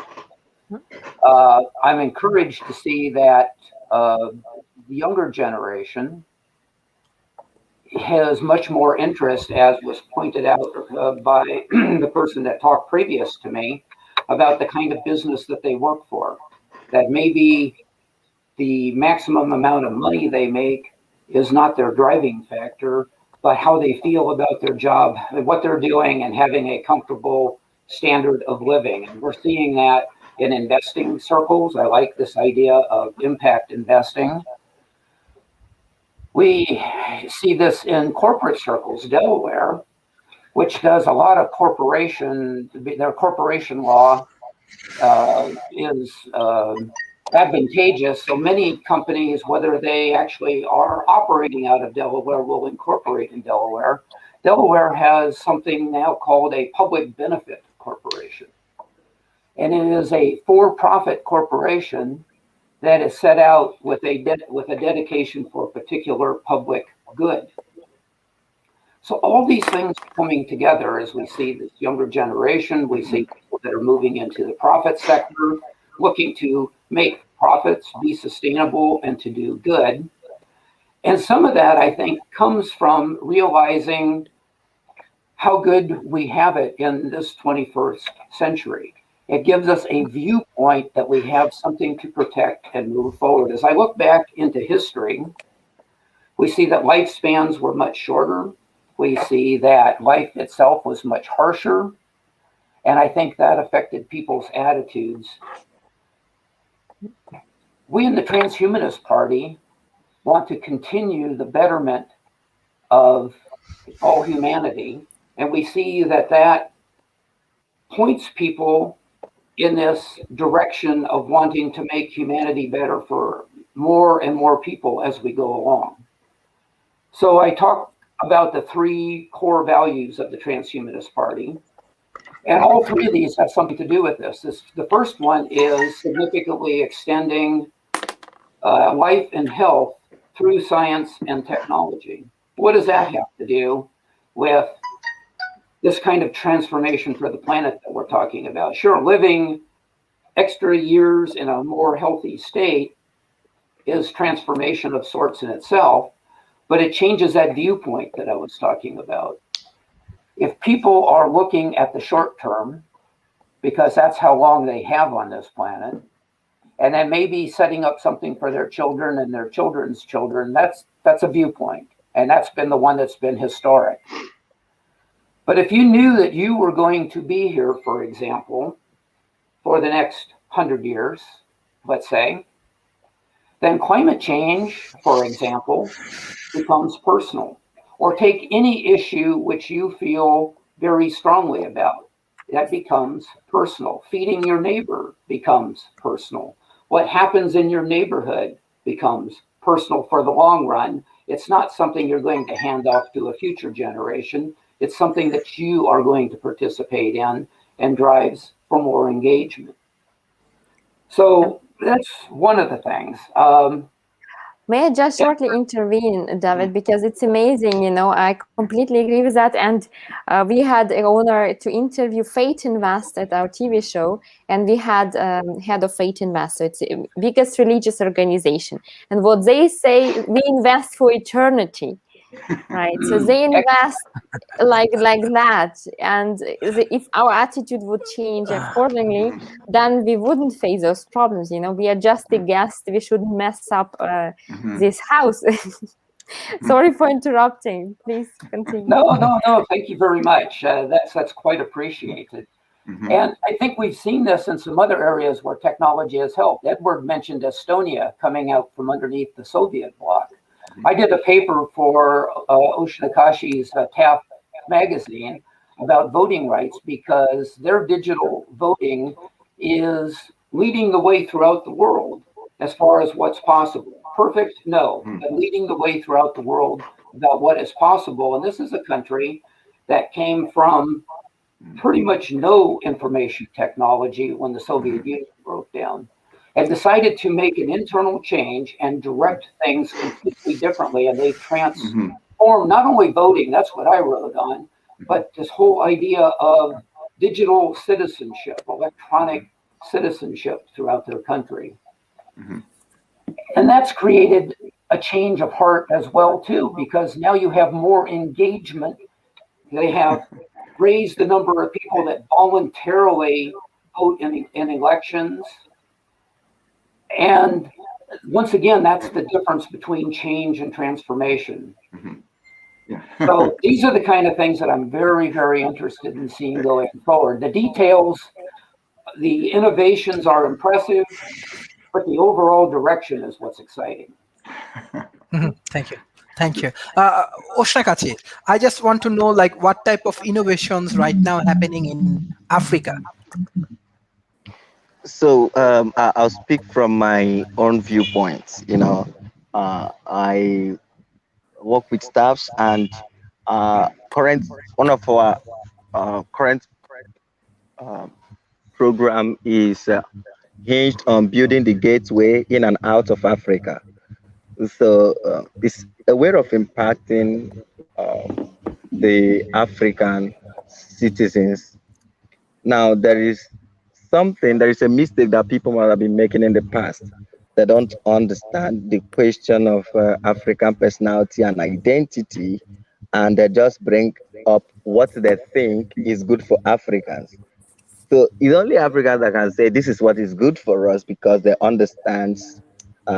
I'm encouraged to see that the younger generation has much more interest, as was pointed out by the person that talked previous to me, about the kind of business that they work for. That maybe the maximum amount of money they make is not their driving factor, but how they feel about their job, what they're doing, and having a comfortable standard of living. And we're seeing that in investing circles. I like this idea of impact investing. We see this in corporate circles. Delaware, which does a lot of their corporation law is advantageous. So many companies, whether they actually are operating out of Delaware, will incorporate in Delaware. Delaware has something now called a public benefit corporation. And it is a for-profit corporation that is set out with a dedication for a particular public good. So all these things coming together as we see this younger generation, we see people that are moving into the profit sector, looking to make profits, be sustainable, and to do good. And some of that, I think, comes from realizing how good we have it in this 21st century. It gives us a viewpoint that we have something to protect and move forward. As I look back into history, we see that lifespans were much shorter. We see that life itself was much harsher. And I think that affected people's attitudes. We in the Transhumanist Party want to continue the betterment of all humanity. And we see that points people in this direction of wanting to make humanity better for more and more people as we go along. So I talk about the three core values of the Transhumanist Party. And all three of these have something to do with this. The first one is significantly extending life and health through science and technology. What does that have to do with this kind of transformation for the planet that we're talking about? Sure, living extra years in a more healthy state is transformation of sorts in itself, but it changes that viewpoint that I was talking about. If people are looking at the short term, because that's how long they have on this planet, and then maybe setting up something for their children and their children's children, that's a viewpoint, and that's been the one that's been historic. But if you knew that you were going to be here, for example, for the next 100 years, let's say, then climate change, for example, becomes personal. Or take any issue which you feel very strongly about. That becomes personal. Feeding your neighbor becomes personal. What happens in your neighborhood becomes personal for the long run. It's not something you're going to hand off to a future generation. It's something that you are going to participate in and drives for more engagement. So that's one of the things. May I just shortly intervene, David, because it's amazing, I completely agree with that. And we had an honor to interview Fate Invest at our TV show, and we had head of Fate Invest, so it's the biggest religious organization. And what they say, we invest for eternity, right? So they invest like that, and if our attitude would change accordingly, then we wouldn't face those problems. We are just a guest, we shouldn't mess up this house. Sorry for interrupting, please continue. No. Thank you very much. That's quite appreciated. And I think we've seen this in some other areas where technology has helped. Edward mentioned Estonia coming out from underneath the Soviet bloc. I did a paper for Oshinakashi's TAF magazine about voting rights because their digital voting is leading the way throughout the world as far as what's possible. Perfect? No, but leading the way throughout the world about what is possible. And this is a country that came from pretty much no information technology when the Soviet Union broke down, and decided to make an internal change and direct things completely differently. And they transformed not only voting, that's what I wrote on, but this whole idea of digital citizenship, electronic citizenship throughout their country. And that's created a change of heart as well, too, because now you have more engagement. They have raised the number of people that voluntarily vote in elections. And once again, that's the difference between change and transformation. So these are the kind of things that I'm very, very interested in seeing going forward. The details, the innovations are impressive, but the overall direction is what's exciting. Thank you. Thank you. Oshnakachi, I just want to know, like, what type of innovations right now happening in Africa? So I'll speak from my own viewpoint. I work with staffs, and one of our current uh, program is hinged on building the gateway in and out of Africa. So it's a way of impacting the African citizens. Now, there is a mistake that people might have been making in the past. They don't understand the question of African personality and identity, and they just bring up what they think is good for Africans. So it's only Africans that can say this is what is good for us because they understand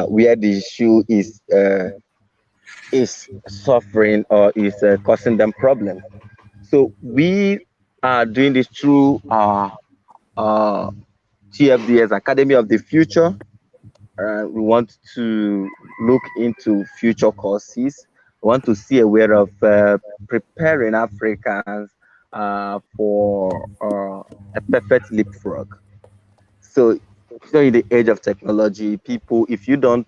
where the issue is suffering or is causing them problems. So we are doing this through our TFDS Academy of the Future. We want to look into future courses. We want to see a way of preparing Africans for a perfect leapfrog. So, in the age of technology, people, if you don't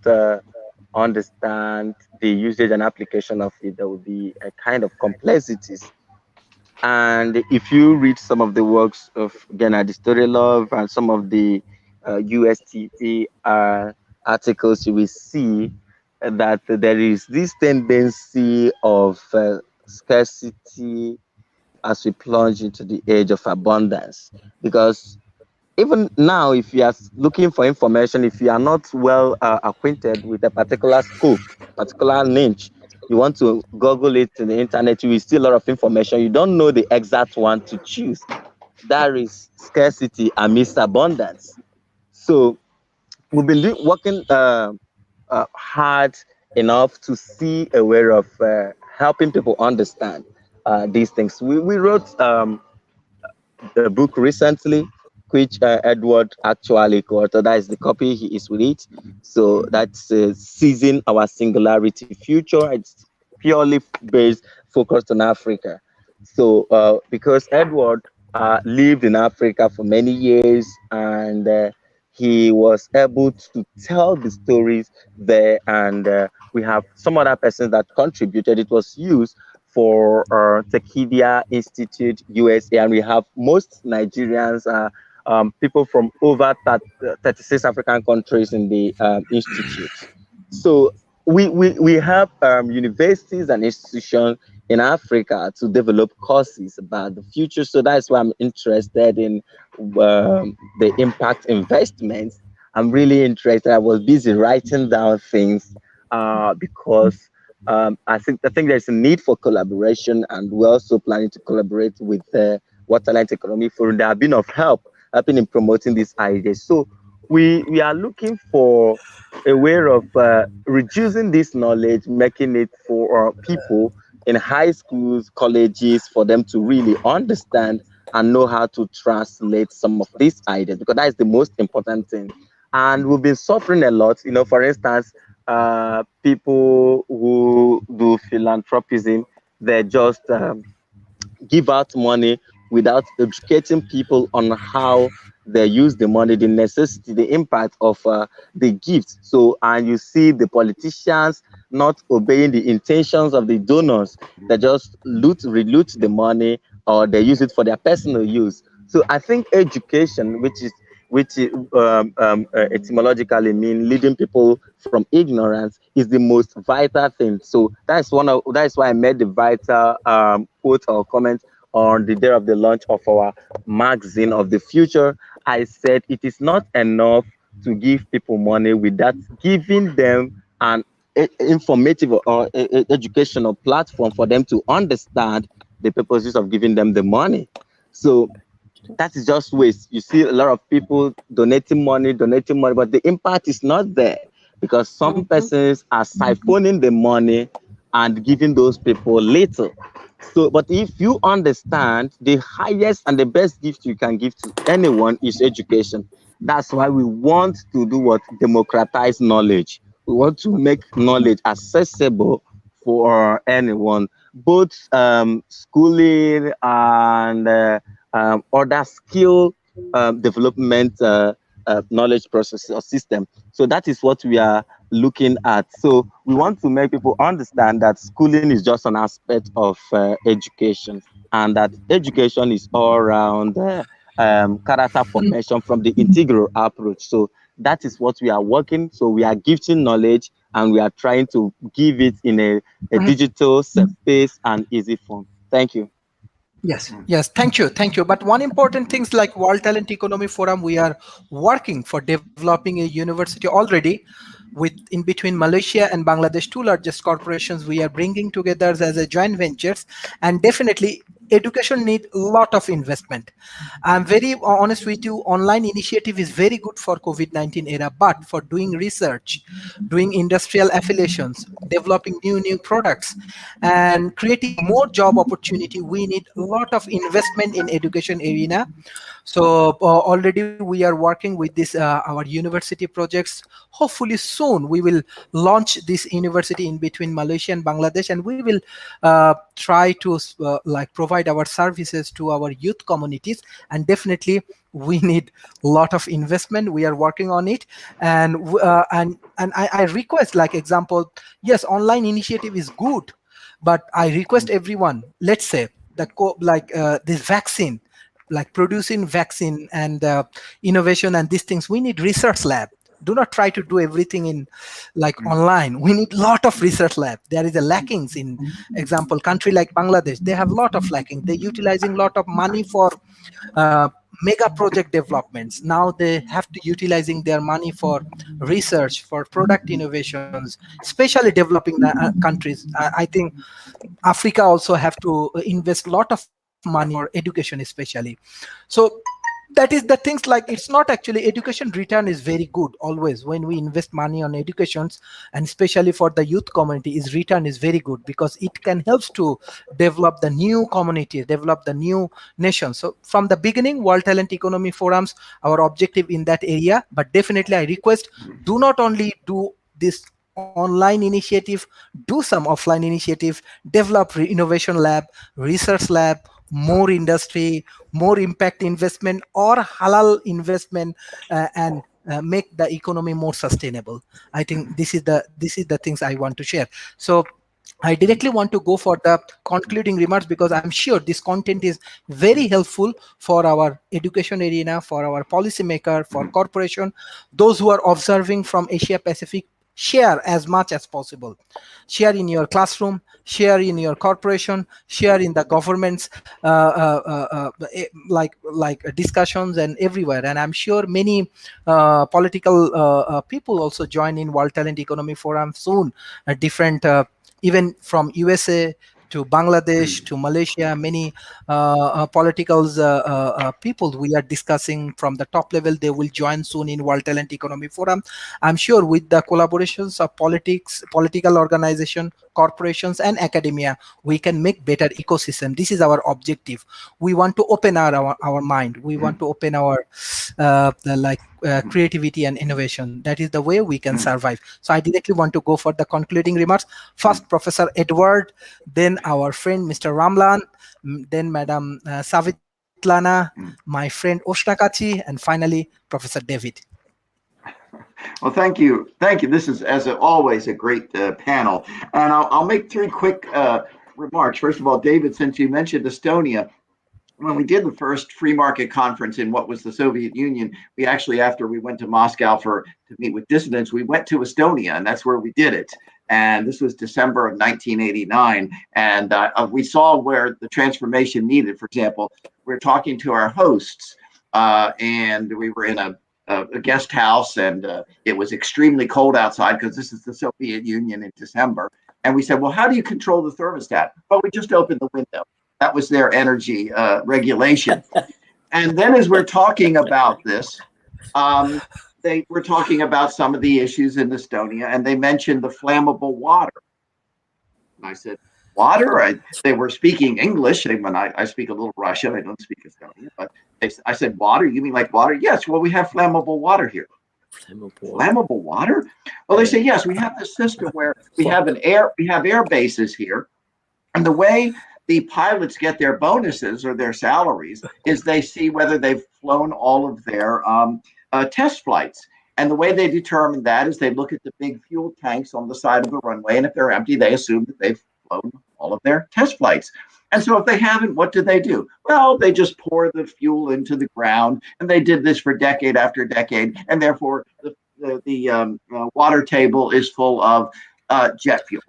understand the usage and application of it, there will be a kind of complexities. And if you read some of the works of Gennady Storilov and some of the USTP articles, you will see that there is this tendency of scarcity as we plunge into the age of abundance. Because even now, if you are looking for information, if you are not well acquainted with a particular scope, particular niche, you want to Google it in the internet, you will see a lot of information. You don't know the exact one to choose. That is scarcity amidst abundance. So we've been working hard enough to see a way of helping people understand these things. We wrote the book recently, which Edward actually co-authored. That is the copy, he is with it. So that's Seizing Our Singularity Future. It's purely based, focused on Africa. So because Edward lived in Africa for many years, and he was able to tell the stories there, and we have some other persons that contributed. It was used for Techidia Institute USA, and we have most Nigerians people from over 36 African countries in the institute. So we have universities and institutions in Africa to develop courses about the future. So that's why I'm interested in the impact investments. I'm really interested. I was busy writing down things because I think there's a need for collaboration, and we're also planning to collaborate with the Waterline Economic Forum. They have been of helping in promoting these ideas. So we are looking for a way of reducing this knowledge, making it for people in high schools, colleges, for them to really understand and know how to translate some of these ideas, because that is the most important thing. And we've been suffering a lot. For instance, people who do philanthropism, they just give out money without educating people on how they use the money, the necessity, the impact of the gifts. So, and you see the politicians not obeying the intentions of the donors. They just reloot the money, or they use it for their personal use. So, I think education, which etymologically mean leading people from ignorance, is the most vital thing. So that's why I made the vital quote or comment on the day of the launch of our magazine of the future. I said it is not enough to give people money without giving them an informative or educational platform for them to understand the purposes of giving them the money. So that is just waste. You see a lot of people donating money, but the impact is not there because some persons are siphoning the money and giving those people little. So, but if you understand, the highest and the best gift you can give to anyone is education. That's why we want to do what? Democratize knowledge. We want to make knowledge accessible for anyone, both schooling and other skill development knowledge process or system. So that is what we are looking at. So we want to make people understand that schooling is just an aspect of education, and that education is all around character formation from the integral approach. So that is what we are working. So we are gifting knowledge, and we are trying to give it in a digital space and easy form. Thank you. Yes, thank you. But one important things like World Talent Economy Forum, we are working for developing a university already with in between Malaysia and Bangladesh, two largest corporations. We are bringing together as a joint ventures, and definitely education need a lot of investment. I'm very honest with you, online initiative is very good for COVID-19 era, but for doing research, doing industrial affiliations, developing new products, and creating more job opportunity, we need a lot of investment in education arena. So already we are working with this our university projects. Hopefully soon we will launch this university in between Malaysia and Bangladesh, and we will try to like provide our services to our youth communities. And definitely we need a lot of investment. We are working on it, and I request, like example, yes, online initiative is good, but I request everyone, let's say this vaccine, like producing vaccine and innovation and these things, we need research lab. Do not try to do everything in like online. We need lot of research lab. There is a lackings in example country like Bangladesh. They have lot of lacking. They're utilizing lot of money for mega project developments. Now they have to utilizing their money for research, for product innovations, especially developing countries. I think Africa also have to invest a lot of money for education especially. So that is the things, like it's not actually education return is very good always when we invest money on educations, and especially for the youth community is return is very good because it can help to develop the new community, develop the new nation. So from the beginning, World Talent Economy Forums, our objective in that area. But definitely I request, do not only do this online initiative, do some offline initiative, develop innovation lab, research lab, more industry, more impact investment or halal investment, and make the economy more sustainable. I think this is the things I want to share. So I directly want to go for the concluding remarks because I'm sure this content is very helpful for our education arena, for our policymaker, for corporation, those who are observing from Asia Pacific. Share as much as possible. Share in your classroom, share in your corporation, share in the government's like discussions and everywhere. And I'm sure many political people also join in World Talent Economy Forum soon. Different even from USA to Bangladesh to Malaysia, many political people we are discussing from the top level, they will join soon in World Talent Economy Forum. I'm sure with the collaborations of politics, political organization, corporations and academia, we can make better ecosystem. This is our objective. We want to open our mind. We want to open our creativity and innovation. That is the way we can survive. So I directly want to go for the concluding remarks. First, Professor Edward, then our friend Mr. Ramlan, then Madam Savitlana, my friend Oshnakachi, and finally Professor David. Well, thank you. Thank you. This is, as always, a great panel. And I'll make three quick remarks. First of all, David, since you mentioned Estonia, when we did the first free market conference in what was the Soviet Union, we actually, after we went to Moscow to meet with dissidents, we went to Estonia, and that's where we did it. And this was December of 1989. And we saw where the transformation needed. For example, we're talking to our hosts, and we were in a guest house, and it was extremely cold outside because this is the Soviet Union in December. And we said, well, how do you control the thermostat? Well, we just opened the window. That was their energy regulation. And then as we're talking about this, they were talking about some of the issues in Estonia, and they mentioned the flammable water. And I said, water? They were speaking English. When I speak a little Russian, I don't speak Estonian. But I said, water? You mean like water? Yes, well, we have flammable water here. Flammable water? Well, they say, yes, we have this system where we have air bases here. And the way the pilots get their bonuses or their salaries is they see whether they've flown all of their test flights. And the way they determine that is they look at the big fuel tanks on the side of the runway, and if they're empty, they assume that they've flown all of their test flights. And so if they haven't, what do? Well, they just pour the fuel into the ground, and they did this for decade after decade, and therefore the water table is full of jet fuel.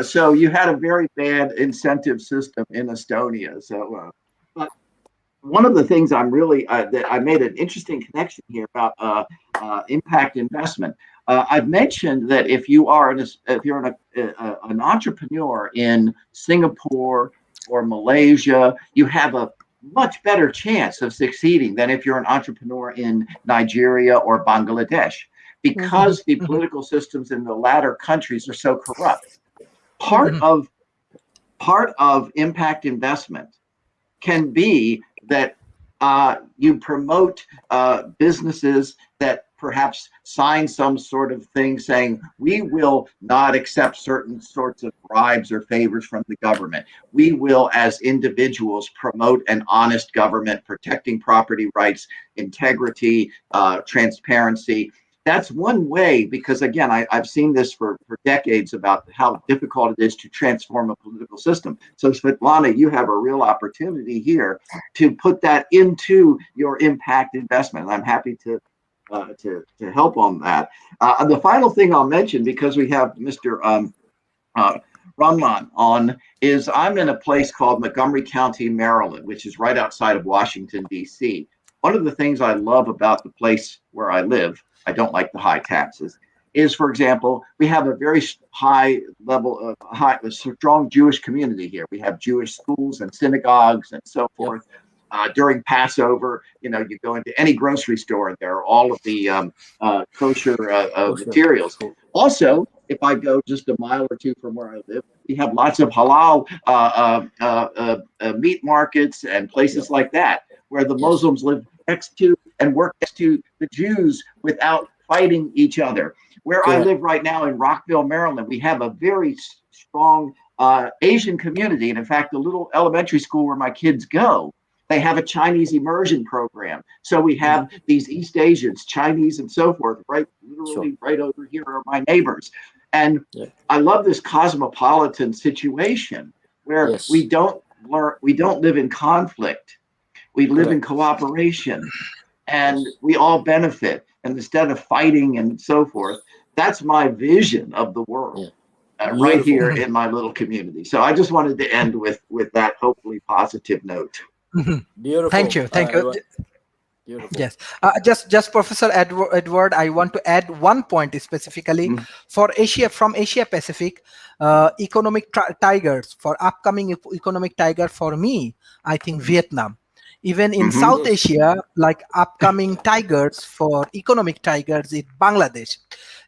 So you had a very bad incentive system in Estonia. So, but one of the things I'm really that I made an interesting connection here about impact investment. I've mentioned that if you're an entrepreneur in Singapore or Malaysia, you have a much better chance of succeeding than if you're an entrepreneur in Nigeria or Bangladesh, because the political systems in the latter countries are so corrupt. Part of impact investment can be that you promote businesses that perhaps sign some sort of thing saying, we will not accept certain sorts of bribes or favors from the government. We will, as individuals, promote an honest government, protecting property rights, integrity, transparency. That's one way, because again, I've seen this for decades about how difficult it is to transform a political system. So Svetlana, you have a real opportunity here to put that into your impact investment. And I'm happy to help on that. The final thing I'll mention, because we have Mr. Ramlan on, is I'm in a place called Montgomery County, Maryland, which is right outside of Washington, D.C. One of the things I love about the place where I live, I don't like the high taxes, is, for example, we have a very high level of a strong Jewish community here. We have Jewish schools and synagogues and so forth. During Passover, you go into any grocery store and there are all of the kosher materials. Also, if I go just a mile or two from where I live, we have lots of halal meat markets and places like that, where the Muslims live next to and work next to the Jews without fighting each other. Where I live right now in Rockville, Maryland, we have a very strong Asian community. And in fact, the little elementary school where my kids go, they have a Chinese immersion program. So we have these East Asians, Chinese and so forth, right over here are my neighbors. And Yeah. I love this cosmopolitan situation where Yes. we don't live in conflict. We live in Correct. cooperation, and Yes. we all benefit. And instead of fighting and so forth, that's my vision of the world. Yeah. Right Beautiful. here in my little community. So I just wanted to end with that hopefully positive note. Beautiful. Thank you. Beautiful. Yes, just Professor Edward, I want to add one point specifically Mhm. for Asia, from Asia Pacific, economic tigers for upcoming economic tiger for me, I think Vietnam. Even in Mhm. South Asia, like upcoming tigers for economic tigers in Bangladesh.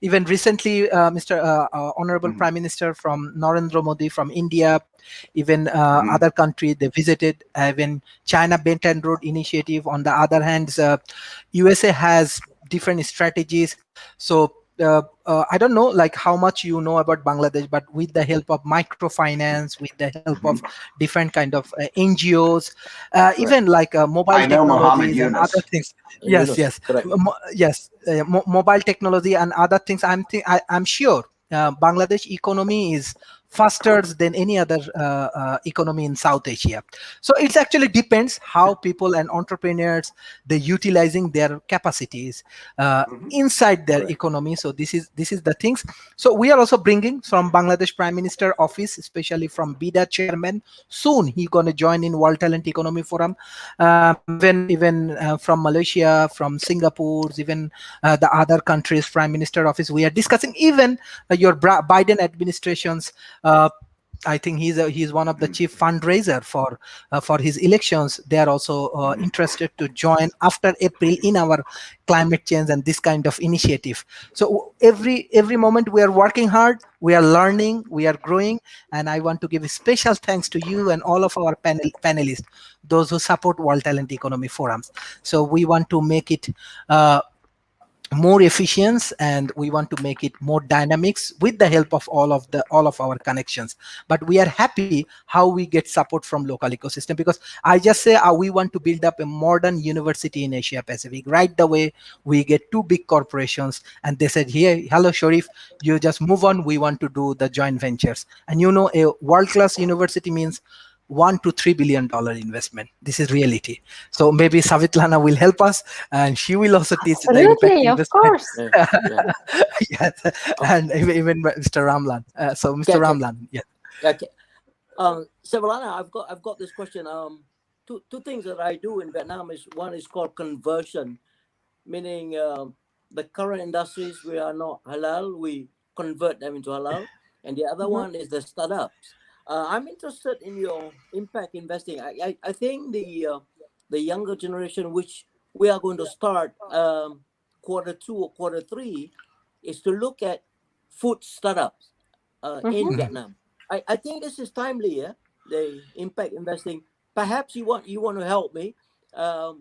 Even recently, Mr. Honorable Mhm. Prime Minister from Narendra Modi from India, even Mhm. other country they visited, even China Belt and Road Initiative. On the other hand, USA has different strategies. So I don't know like how much you know about Bangladesh, but with the help of microfinance, with the help of Mhm. different kind of NGOs, Correct. even like mobile I know Mohammed technologies and other Yunus. things. Yes, Yunus. yes, Correct. yes, mobile technology and other things. I'm sure Bangladesh economy is faster than any other economy in South Asia. So it's actually depends how people and entrepreneurs they utilizing their capacities Mhm. inside their Correct. economy. So this is the things. So we are also bringing from Bangladesh Prime Minister office, especially from BIDA chairman. Soon he gonna join in World Talent Economy Forum. Even from Malaysia, from Singapore, even the other countries Prime Minister office. We are discussing even your Biden administration's. I think he's one of the Mhm. chief fundraiser for his elections. They are also Mhm. interested to join after April in our climate change and this kind of initiative. So every moment we are working hard, we are learning, we are growing, and I want to give a special thanks to you and all of our panelists, those who support World Talent Economy Forums. So we want to make it more efficient, and we want to make it more dynamics with the help of all of our connections. But we are happy how we get support from local ecosystem, because I just say we want to build up a modern university in Asia Pacific. Right the way we get two big corporations and they said, here, hello Sharif, you just move on, we want to do the joint ventures. And a world-class university means $1 to $3 billion investment. This is reality. So maybe Savitlana will help us, and she will also teach the impact Absolutely, of investment. course. Yeah. Yeah. Yes, Oh, and even Mr. Ramlan. So Mr. okay. Ramlan, yes, Okay. Savalana, I've got this question. Two things that I do in Vietnam is one is called conversion, meaning the current industries we are not halal, we convert them into halal, and the other Mhm. one is the startups. I'm interested in your impact investing. I think the younger generation, which we are going to start Q2 or Q3, is to look at food startups in Mhm. Vietnam. I think this is timely, yeah. The impact investing. Perhaps you want to help me. How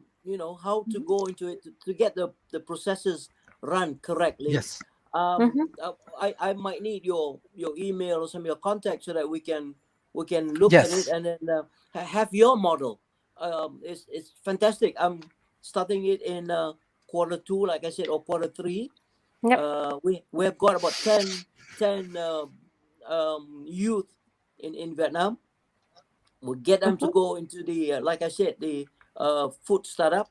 to go into it to get the processes run correctly. yes, Mhm. I might need your email or some of your contacts so that we can look at it yes, and then have your model. It's fantastic. I'm starting it in Q2, like I said, or Q3. Yep. We have got about 10 youth in Vietnam. We get them to Mhm. go into the like I said, the food startup,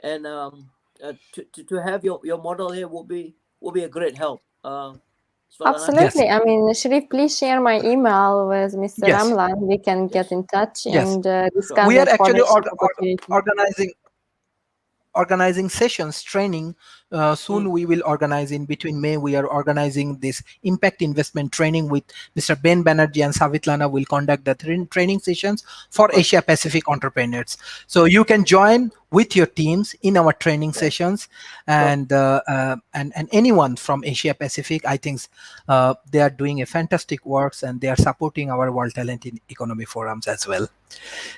and to have your model here will be a great help. Svalana. yes, Absolutely. I mean, Sharif, please share my email with Mr. yes, Ramlan. We can get Yes, in touch yes. and sure. discuss We are that actually partnership opportunity. organizing sessions training. Mm, Soon we will organize in between May. We are organizing this impact investment training with Mr. Ben Banerjee and Savitlana will conduct the training sessions for right, Asia Pacific entrepreneurs. So you can join with your teams in our training right. sessions, Sure. and anyone from Asia Pacific, I think they are doing a fantastic works and they are supporting our World Talent in Economy Forums as well.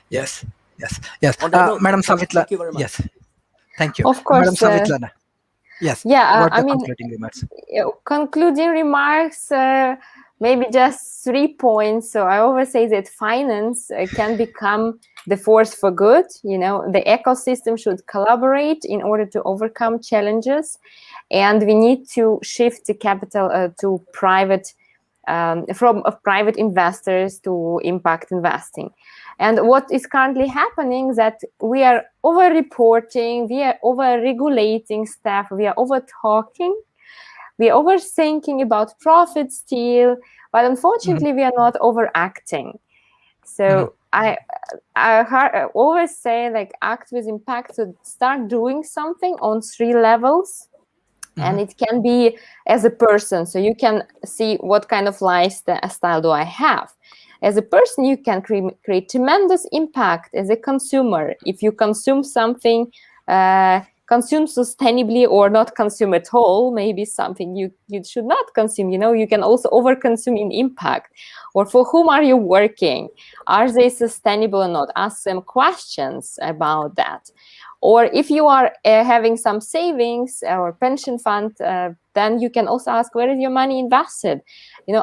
Yeah. Yes, yes, yes. On that note, Madam Savitla, thank you very much. yes. Thank you. Of Madam course. Savitlana. Yes. Yeah, What I the mean, concluding remarks? concluding remarks, maybe just 3 points. So I always say that finance can become the force for good. The ecosystem should collaborate in order to overcome challenges, and we need to shift the capital to private from private investors to impact investing. And what is currently happening is that we are over-reporting, we are over-regulating stuff, we are over-talking, we are overthinking about profit steal, but unfortunately we are not overacting. So I always say, like, act with impact, so start doing something on 3 levels. And it can be as a person, so you can see what kind of lifestyle do I have. As a person, you can create tremendous impact as a consumer. If you consume something, consume sustainably or not consume at all, maybe something you should not consume. You can also overconsume in impact. Or for whom are you working? Are they sustainable or not? Ask them questions about that. Or if you are having some savings or pension fund, then you can also ask, where is your money invested?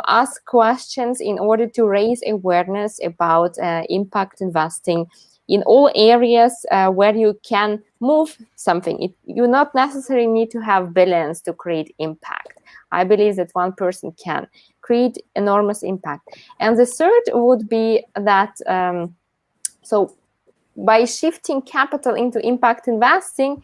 Ask questions in order to raise awareness about impact investing in all areas where you can move something. You not necessarily need to have billions to create impact. I believe that one person can create enormous impact. And the third would be that, by shifting capital into impact investing,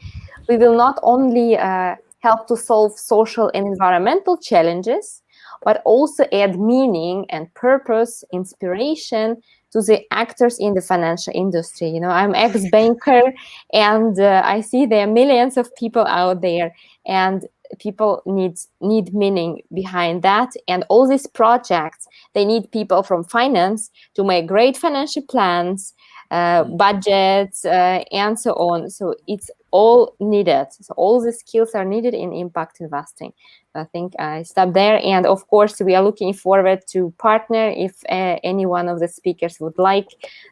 we will not only help to solve social and environmental challenges, but also add meaning and purpose, inspiration to the actors in the financial industry. I'm ex-banker, and I see there are millions of people out there, and people need meaning behind that. And all these projects, they need people from finance to make great financial plans, budgets, and so on. So it's all needed. So all the skills are needed in impact investing. I think I stop there. And of course, we are looking forward to partner if any one of the speakers would like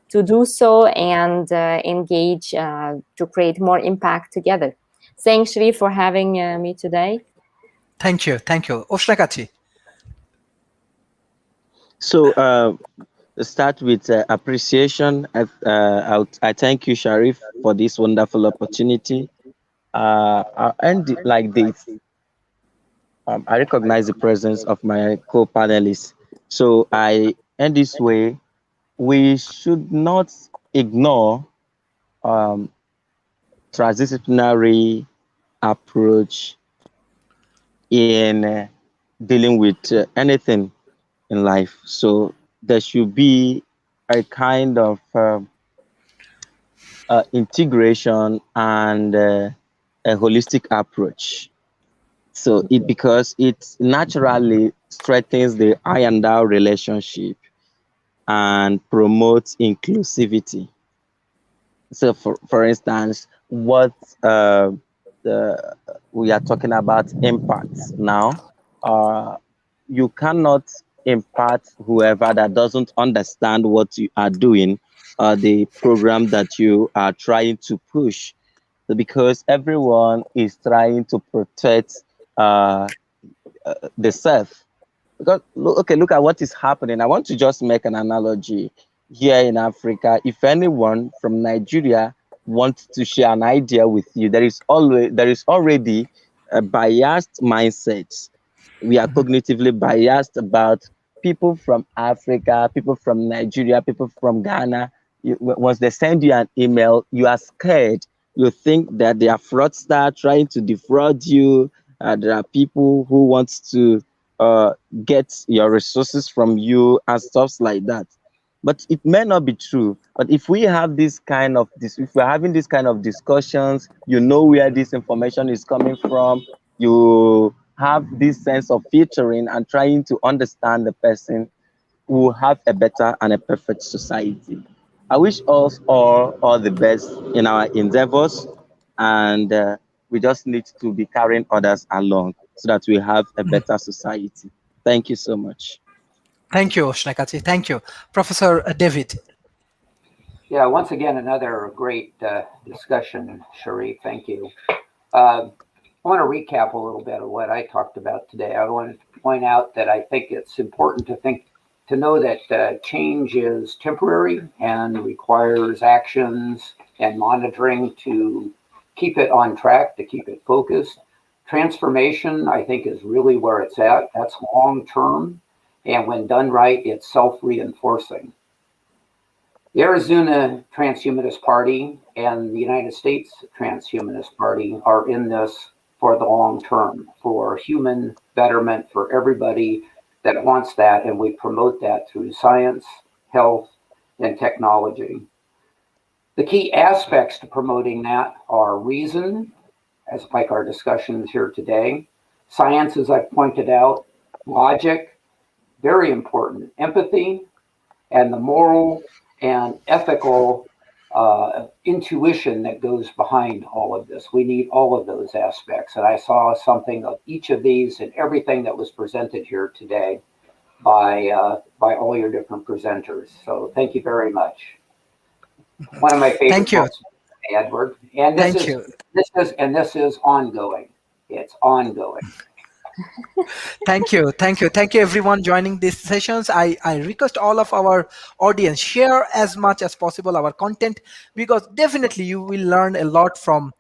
to do so and engage to create more impact together. Thanks, Sharif, for having me today. Thank you. Oshnakachi. So start with appreciation. I thank you, Sharif, for this wonderful opportunity. I'll end it like this. I recognize the presence of my co-panelists. So I end this way. We should not ignore transdisciplinary approach in dealing with anything in life. So there should be a kind of integration and a holistic approach. So because it naturally strengthens the I and thou relationship and promotes inclusivity. So for instance, what we are talking about impact now, you cannot impart whoever that doesn't understand what you are doing, the program that you are trying to push, because everyone is trying to protect the self. Because look at what is happening. I want to just make an analogy here in Africa. If anyone from Nigeria wants to share an idea with you, there is already a biased mindset. We are cognitively biased about people from Africa, people from Nigeria, people from Ghana. Once they send you an email, you are scared. You think that they are fraudsters trying to defraud you. There are people who want to get your resources from you and stuff like that. But it may not be true. But if we have if we're having this kind of discussions, you know where this information is coming from, you have this sense of filtering and trying to understand the person, we will have a better and a perfect society. I wish us all the best in our endeavors, and we just need to be carrying others along so that we have a better society. Thank you so much. Thank you, Oshnakachi. Thank you. Professor David. Yeah, once again, another great discussion, Sharif. Thank you. I want to recap a little bit of what I talked about today. I want to point out that I think it's important to know that change is temporary and requires actions and monitoring to keep it on track, to keep it focused. Transformation, I think, is really where it's at. That's long term. And when done right, it's self-reinforcing. The Arizona Transhumanist Party and the United States Transhumanist Party are in this for the long term, for human betterment for everybody that wants that, and we promote that through science, health, and technology. The key aspects to promoting that are reason, as like our discussions here today, science, as I've pointed out, logic, very important, empathy, and the moral and ethical intuition that goes behind all of this. We need all of those aspects. And I saw something of each of these in everything that was presented here today by all your different presenters. So thank you very much. One of my favorite Thank you. books, Edward. And this Thank is you. this is ongoing. It's ongoing. Thank you. Thank you. Thank you, everyone joining these sessions. I request all of our audience share as much as possible our content, because definitely you will learn a lot from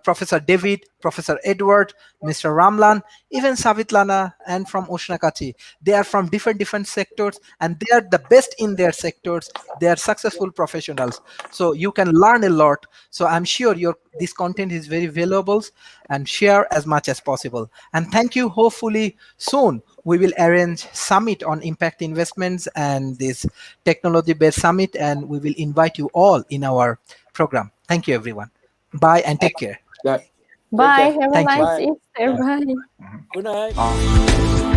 Professor David, Professor Edward, Mr. Ramlan, even Savitlana, and from Ushnakati. They are from different sectors, and they are the best in their sectors. They are successful professionals. So you can learn a lot. So I'm sure this content is very valuable, and share as much as possible. And thank you. Hopefully soon we will arrange summit on impact investments and this technology based summit, and we will invite you all in our program. Thank you, everyone. Bye and take care. Yeah. Bye. Take care. Have a Thank you. nice Bye. Easter. Bye. Good night. Uh,